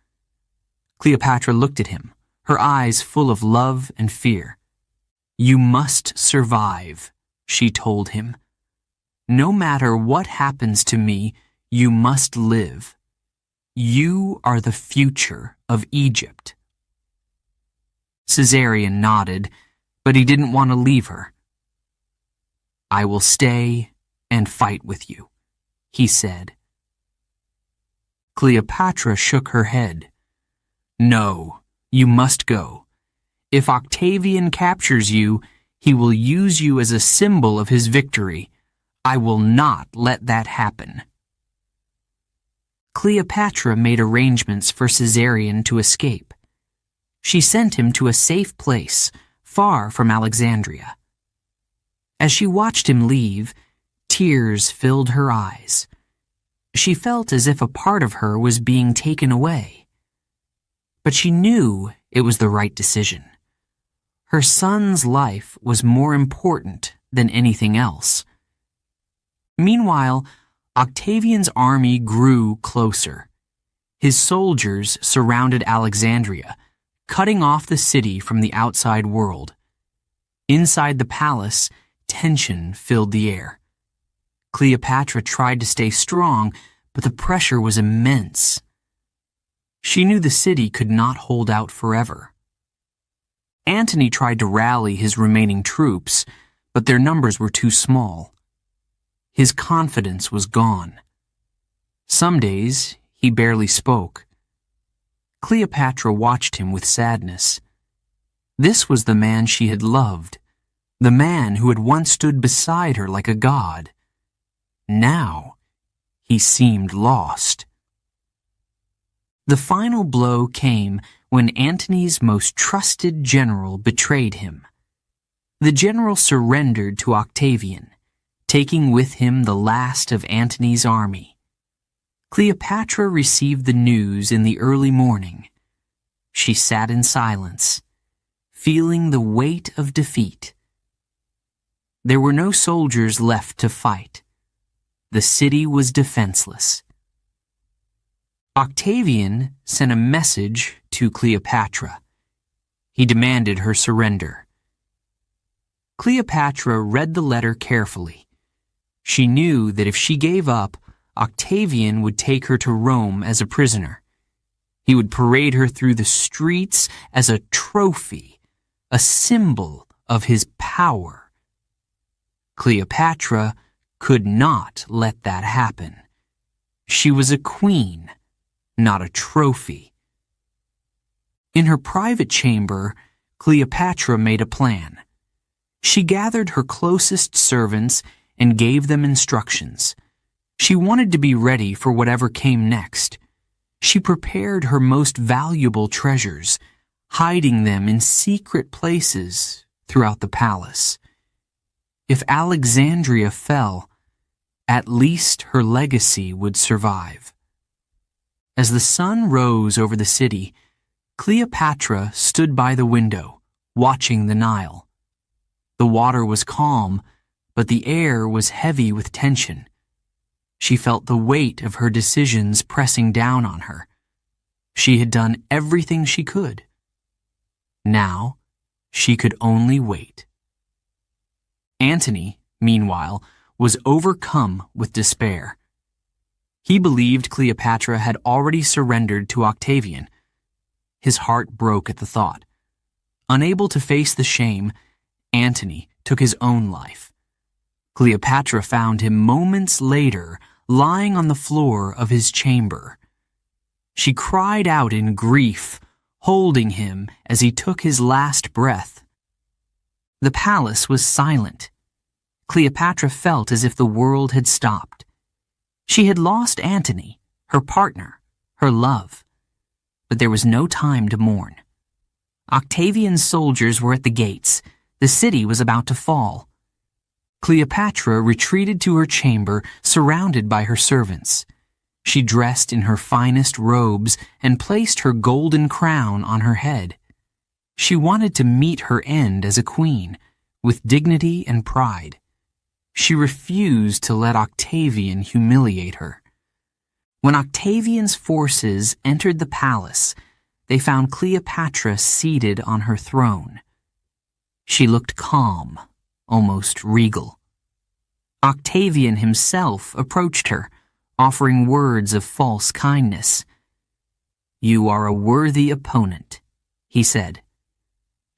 Cleopatra looked at him, her eyes full of love and fear. "You must survive," she told him. "No matter what happens to me, you must live. You are the future of Egypt." Caesarion nodded, but he didn't want to leave her. "I will stay and fight with you," he said. Cleopatra shook her head. "No, you must go. If Octavian captures you, he will use you as a symbol of his victory. I will not let that happen." Cleopatra made arrangements for Caesarion to escape. She sent him to a safe place, far from Alexandria. As she watched him leave, tears filled her eyes. She felt as if a part of her was being taken away. But she knew it was the right decision. Her son's life was more important than anything else. Meanwhile, Octavian's army grew closer. His soldiers surrounded Alexandria, cutting off the city from the outside world. Inside the palace, tension filled the air. Cleopatra tried to stay strong, but the pressure was immense. She knew the city could not hold out forever. Antony tried to rally his remaining troops, but their numbers were too small. His confidence was gone. Some days, he barely spoke. Cleopatra watched him with sadness. This was the man she had loved, the man who had once stood beside her like a god. Now, he seemed lost. The final blow came when Antony's most trusted general betrayed him. The general surrendered to Octavian, taking with him the last of Antony's army. Cleopatra received the news in the early morning. She sat in silence, feeling the weight of defeat. There were no soldiers left to fight. The city was defenseless. Octavian sent a message to Cleopatra. He demanded her surrender. Cleopatra read the letter carefully. She knew that if she gave up, Octavian would take her to Rome as a prisoner. He would parade her through the streets as a trophy, a symbol of his power. Cleopatra could not let that happen. She was a queen, not a trophy. In her private chamber, Cleopatra made a plan. She gathered her closest servants and gave them instructions. She wanted to be ready for whatever came next. She prepared her most valuable treasures, hiding them in secret places throughout the palace. If Alexandria fell, at least her legacy would survive. As the sun rose over the city, Cleopatra stood by the window, watching the Nile. The water was calm, but the air was heavy with tension. She felt the weight of her decisions pressing down on her. She had done everything she could. Now, she could only wait. Antony, meanwhile, was overcome with despair. He believed Cleopatra had already surrendered to Octavian. His heart broke at the thought. Unable to face the shame, Antony took his own life. Cleopatra found him moments later lying on the floor of his chamber. She cried out in grief, holding him as he took his last breath. The palace was silent. Cleopatra felt as if the world had stopped. She had lost Antony, her partner, her love. But there was no time to mourn. Octavian's soldiers were at the gates. The city was about to fall. Cleopatra retreated to her chamber, surrounded by her servants. She dressed in her finest robes and placed her golden crown on her head. She wanted to meet her end as a queen, with dignity and pride. She refused to let Octavian humiliate her. When Octavian's forces entered the palace, they found Cleopatra seated on her throne. She looked calm, almost regal. Octavian himself approached her, offering words of false kindness. "You are a worthy opponent," he said.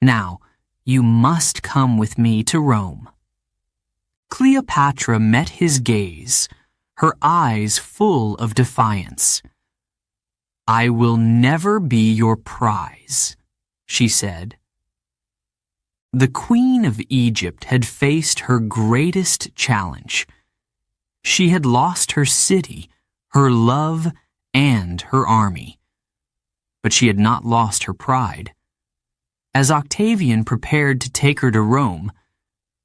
"Now, you must come with me to Rome." Cleopatra met his gaze, her eyes full of defiance. "I will never be your prize," she said. The Queen of Egypt had faced her greatest challenge. She had lost her city, her love, and her army. But she had not lost her pride. As Octavian prepared to take her to Rome,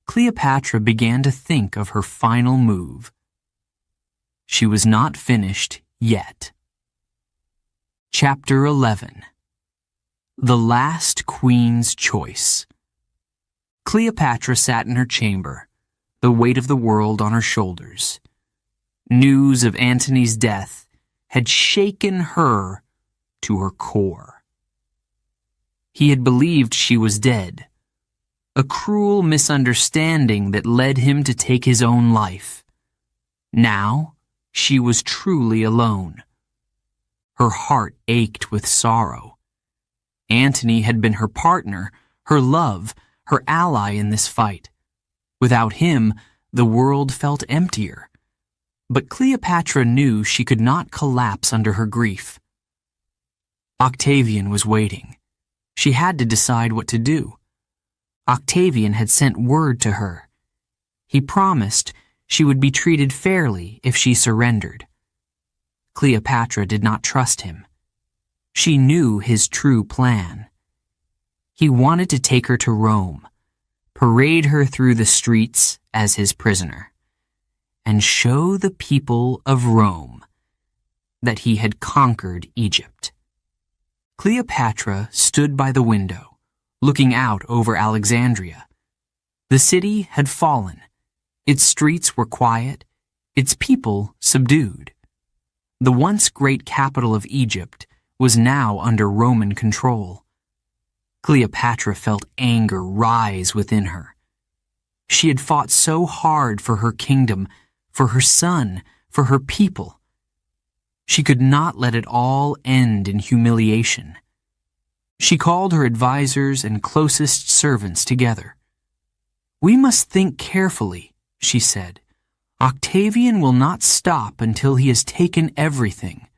Cleopatra began to think of her final move. She was not finished yet. Chapter 11. The Last Queen's Choice. Cleopatra sat in her chamber, the weight of the world on her shoulders. News of Antony's death had shaken her to her core. He had believed she was dead, a cruel misunderstanding that led him to take his own life. Now, she was truly alone. Her heart ached with sorrow. Antony had been her partner, her love, her ally in this fight. Without him, the world felt emptier. But Cleopatra knew she could not collapse under her grief. Octavian was waiting. She had to decide what to do. Octavian had sent word to her. He promised she would be treated fairly if she surrendered. Cleopatra did not trust him. She knew his true plan. He wanted to take her to Rome, parade her through the streets as his prisoner, and show the people of Rome that he had conquered Egypt. Cleopatra stood by the window, looking out over Alexandria. The city had fallen. Its streets were quiet, its people subdued. The once great capital of Egypt was now under Roman control. Cleopatra felt anger rise within her. She had fought so hard for her kingdom, for her son, for her people. She could not let it all end in humiliation. She called her advisors and closest servants together. "We must think carefully," she said. "Octavian will not stop until he has taken everything.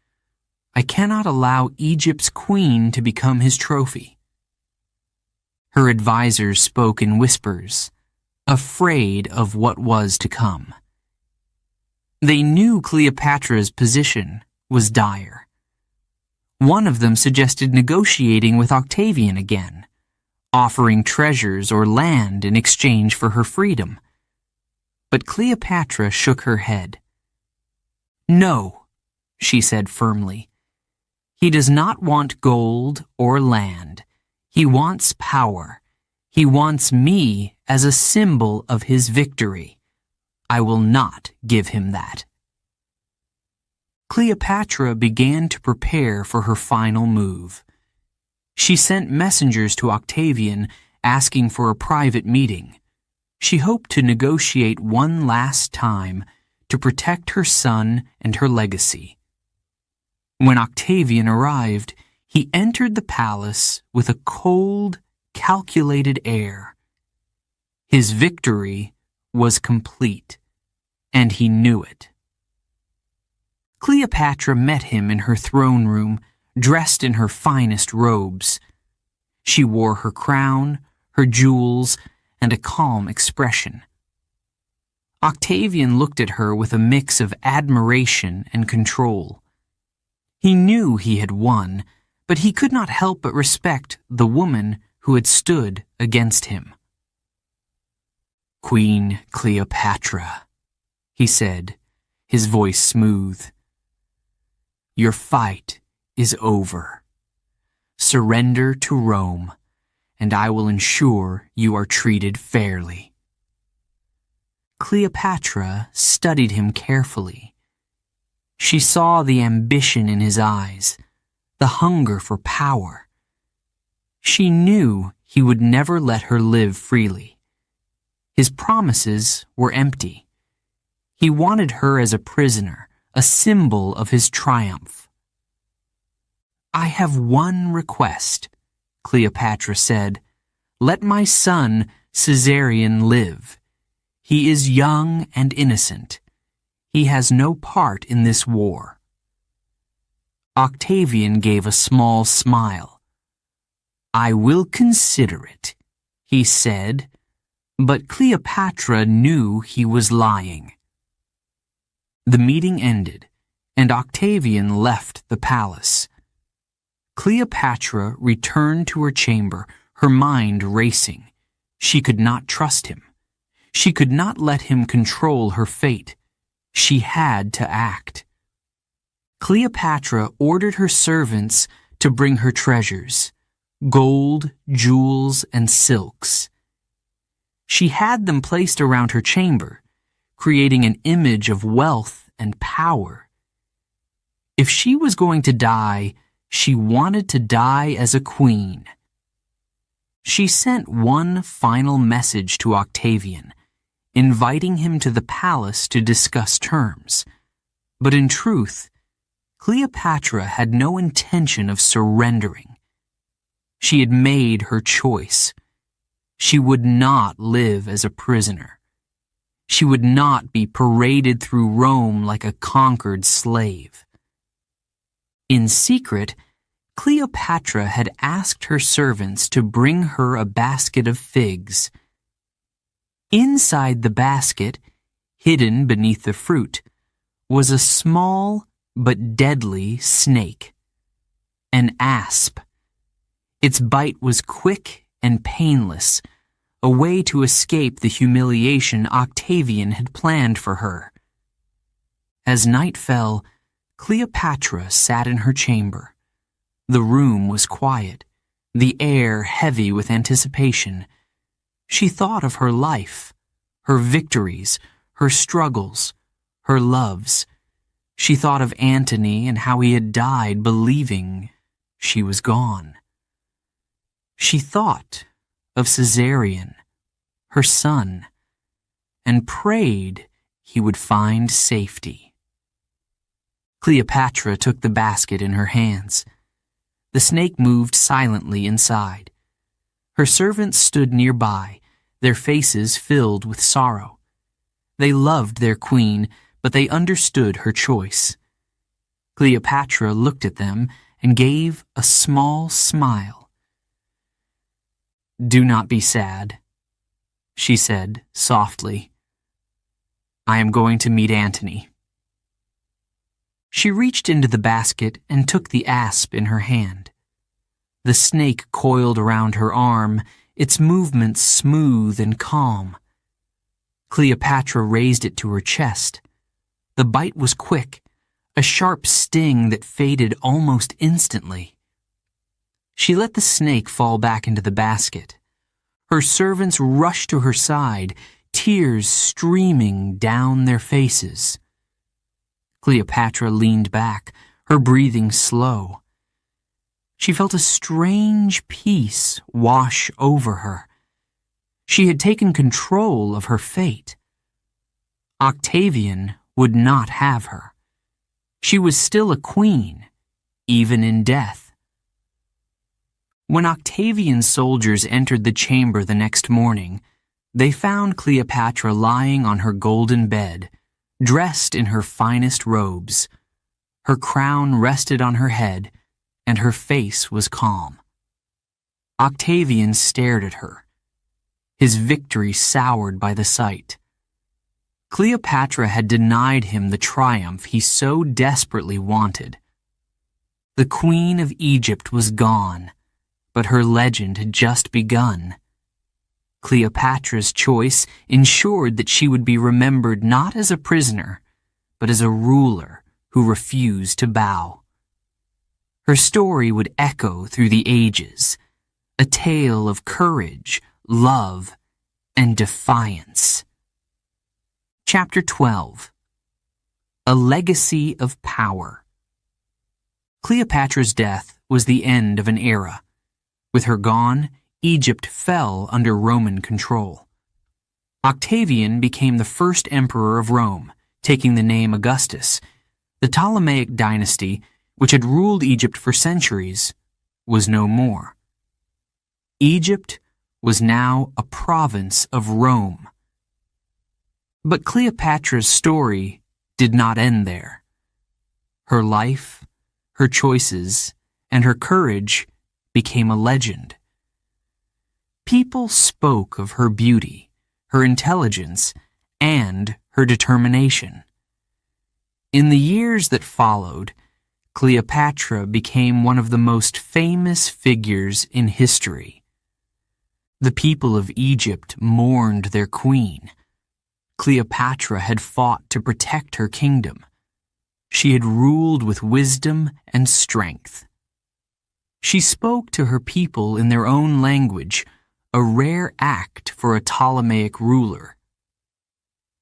I cannot allow Egypt's queen to become his trophy." Her advisors spoke in whispers, afraid of what was to come. They knew Cleopatra's position was dire. One of them suggested negotiating with Octavian again, offering treasures or land in exchange for her freedom. But Cleopatra shook her head. "No," she said firmly. "He does not want gold or land. He wants power. He wants me as a symbol of his victory. I will not give him that." Cleopatra began to prepare for her final move. She sent messengers to Octavian asking for a private meeting. She hoped to negotiate one last time to protect her son and her legacy. When Octavian arrived, he entered the palace with a cold, calculated air. His victory was complete, and he knew it. Cleopatra met him in her throne room, dressed in her finest robes. She wore her crown, her jewels, and a calm expression. Octavian looked at her with a mix of admiration and control. He knew he had won, but he could not help but respect the woman who had stood against him. "Queen Cleopatra," he said, his voice smooth. "Your fight is over. Surrender to Rome, and I will ensure you are treated fairly." Cleopatra studied him carefully. She saw the ambition in his eyes, the hunger for power. She knew he would never let her live freely. His promises were empty. He wanted her as a prisoner, a symbol of his triumph. "I have one request," Cleopatra said. "Let my son Caesarion live. He is young and innocent. He has no part in this war." Octavian gave a small smile. "I will consider it," he said, but Cleopatra knew he was lying. The meeting ended, and Octavian left the palace. Cleopatra returned to her chamber, her mind racing. She could not trust him. She could not let him control her fate. She had to act. Cleopatra ordered her servants to bring her treasures, gold, jewels, and silks. She had them placed around her chamber, creating an image of wealth and power. If she was going to die, she wanted to die as a queen. She sent one final message to Octavian, inviting him to the palace to discuss terms. But in truth, Cleopatra had no intention of surrendering. She had made her choice. She would not live as a prisoner. She would not be paraded through Rome like a conquered slave. In secret, Cleopatra had asked her servants to bring her a basket of figs. Inside the basket, hidden beneath the fruit, was a small but deadly snake, an asp. Its bite was quick and painless, a way to escape the humiliation Octavian had planned for her. As night fell, Cleopatra sat in her chamber. The room was quiet, the air heavy with anticipation. She thought of her life, her victories, her struggles, her loves. She thought of Antony and how he had died believing she was gone. She thought of Caesarion, her son, and prayed he would find safety. Cleopatra took the basket in her hands. The snake moved silently inside. Her servants stood nearby, their faces filled with sorrow. They loved their queen, but they understood her choice. Cleopatra looked at them and gave a small smile. "Do not be sad," she said softly. "I am going to meet Antony." She reached into the basket and took the asp in her hand. The snake coiled around her arm, its movements smooth and calm. Cleopatra raised it to her chest. The bite was quick, a sharp sting that faded almost instantly. She let the snake fall back into the basket. Her servants rushed to her side, tears streaming down their faces. Cleopatra leaned back, her breathing slow. She felt a strange peace wash over her. She had taken control of her fate. Octavian would not have her. She was still a queen, even in death. When Octavian's soldiers entered the chamber the next morning, they found Cleopatra lying on her golden bed, dressed in her finest robes. Her crown rested on her head, and her face was calm. Octavian stared at her, his victory soured by the sight. Cleopatra had denied him the triumph he so desperately wanted. The Queen of Egypt was gone, but her legend had just begun. Cleopatra's choice ensured that she would be remembered not as a prisoner, but as a ruler who refused to bow. Her story would echo through the ages, a tale of courage, love, and defiance. Chapter 12. A Legacy of Power. Cleopatra's death was the end of an era. With her gone, Egypt fell under Roman control. Octavian became the first emperor of Rome, taking the name Augustus. The Ptolemaic dynasty, which had ruled Egypt for centuries, was no more. Egypt was now a province of Rome. But Cleopatra's story did not end there. Her life, her choices, and her courage became a legend. People spoke of her beauty, her intelligence, and her determination. In the years that followed, Cleopatra became one of the most famous figures in history. The people of Egypt mourned their queen. Cleopatra had fought to protect her kingdom. She had ruled with wisdom and strength. She spoke to her people in their own language, a rare act for a Ptolemaic ruler.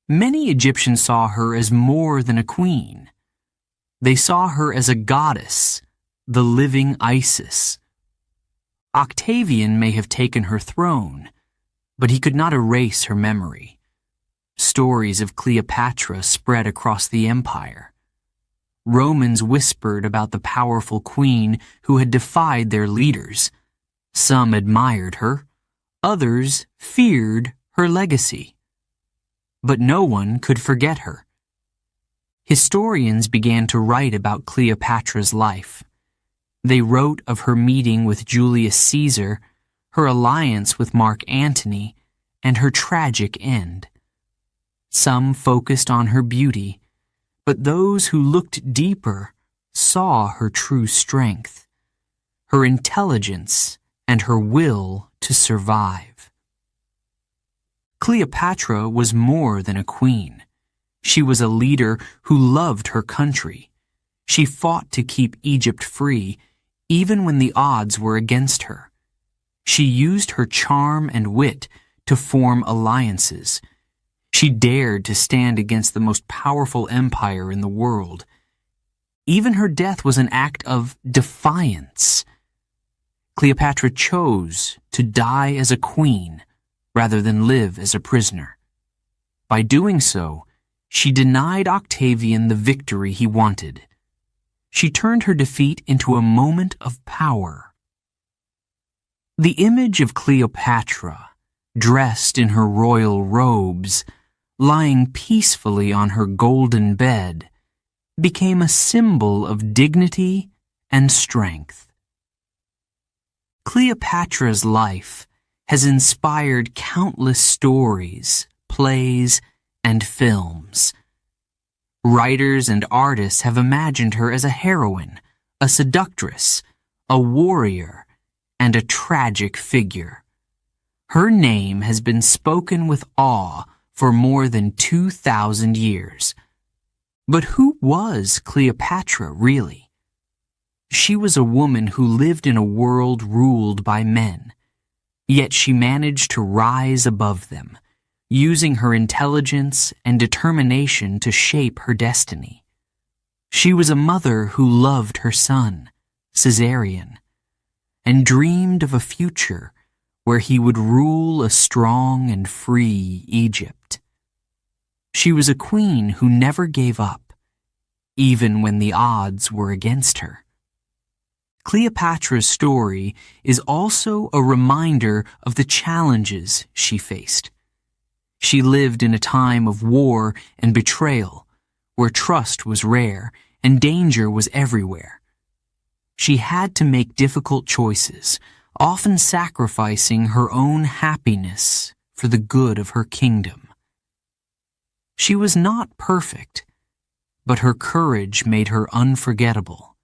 Many Egyptians saw her as more than a queen. They saw her as a goddess, the living Isis. Octavian may have taken her throne, but he could not erase her memory. Stories of Cleopatra spread across the empire. Romans whispered about the powerful queen who had defied their leaders. Some admired her, others feared her legacy. But no one could forget her. Historians began to write about Cleopatra's life. They wrote of her meeting with Julius Caesar, her alliance with Mark Antony, and her tragic end. Some focused on her beauty, but those who looked deeper saw her true strength, her intelligence, and her will to survive. Cleopatra was more than a queen. She was a leader who loved her country. She fought to keep Egypt free, even when the odds were against her. She used her charm and wit to form alliances. She dared to stand against the most powerful empire in the world. Even her death was an act of defiance. Cleopatra chose to die as a queen rather than live as a prisoner. By doing so, she denied Octavian the victory he wanted. She turned her defeat into a moment of power. The image of Cleopatra, dressed in her royal robes, lying peacefully on her golden bed, became a symbol of dignity and strength. Cleopatra's life has inspired countless stories, plays, and films. Writers and artists have imagined her as a heroine, a seductress, a warrior, and a tragic figure. Her name has been spoken with awe for more than 2,000 years. But who was Cleopatra really? She was a woman who lived in a world ruled by men, yet she managed to rise above them, using her intelligence and determination to shape her destiny. She was a mother who loved her son, Caesarion, and dreamed of a future where he would rule a strong and free Egypt. She was a queen who never gave up, even when the odds were against her. Cleopatra's story is also a reminder of the challenges she faced. She lived in a time of war and betrayal, where trust was rare and danger was everywhere. She had to make difficult choices, often sacrificing her own happiness for the good of her kingdom. She was not perfect, but her courage made her unforgettable.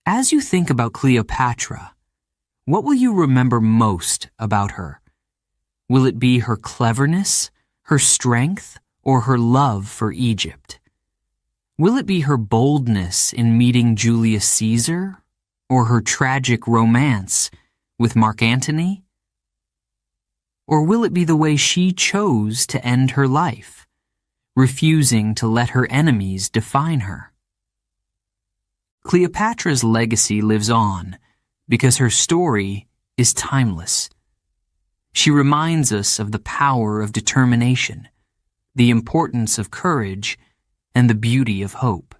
As you think about Cleopatra, what will you remember most about her? Will it be her cleverness, her strength, or her love for Egypt? Will it be her boldness in meeting Julius Caesar, or her tragic romance with Mark Antony? Or will it be the way she chose to end her life, refusing to let her enemies define her? Cleopatra's legacy lives on because her story is timeless. She reminds us of the power of determination, the importance of courage, and the beauty of hope.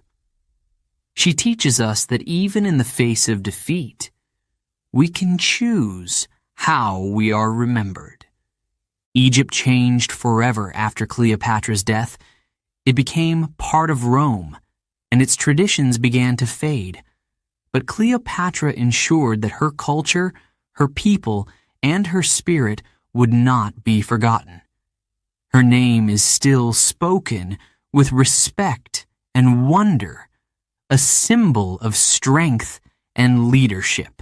She teaches us that even in the face of defeat, we can choose how we are remembered. Egypt changed forever after Cleopatra's death. It became part of Rome, and its traditions began to fade. But Cleopatra ensured that her culture, her people, and her spirit would not be forgotten. Her name is still spoken with respect and wonder, a symbol of strength and leadership.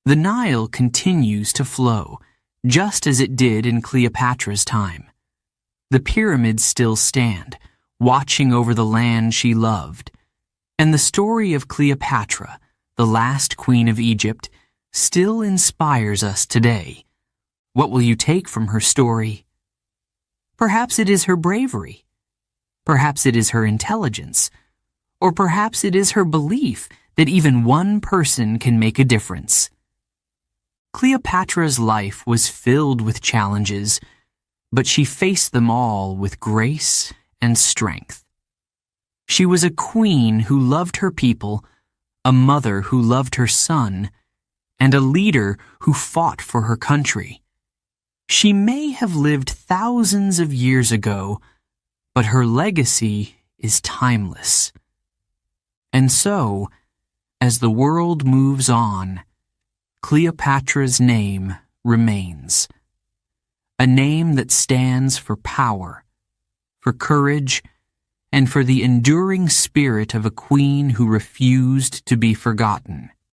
The Nile continues to flow, just as it did in Cleopatra's time. The pyramids still stand, watching over the land she loved, and the story of Cleopatra, the last queen of Egypt, still inspires us today. What will you take from her story? Perhaps it is her bravery. Perhaps it is her intelligence. Or perhaps it is her belief that even one person can make a difference. Cleopatra's life was filled with challenges, but she faced them all with grace and strength. She was a queen who loved her people, a mother who loved her son, and a leader who fought for her country. She may have lived thousands of years ago, but her legacy is timeless. And so, as the world moves on, Cleopatra's name remains. A name that stands for power, for courage, and for the enduring spirit of a queen who refused to be forgotten.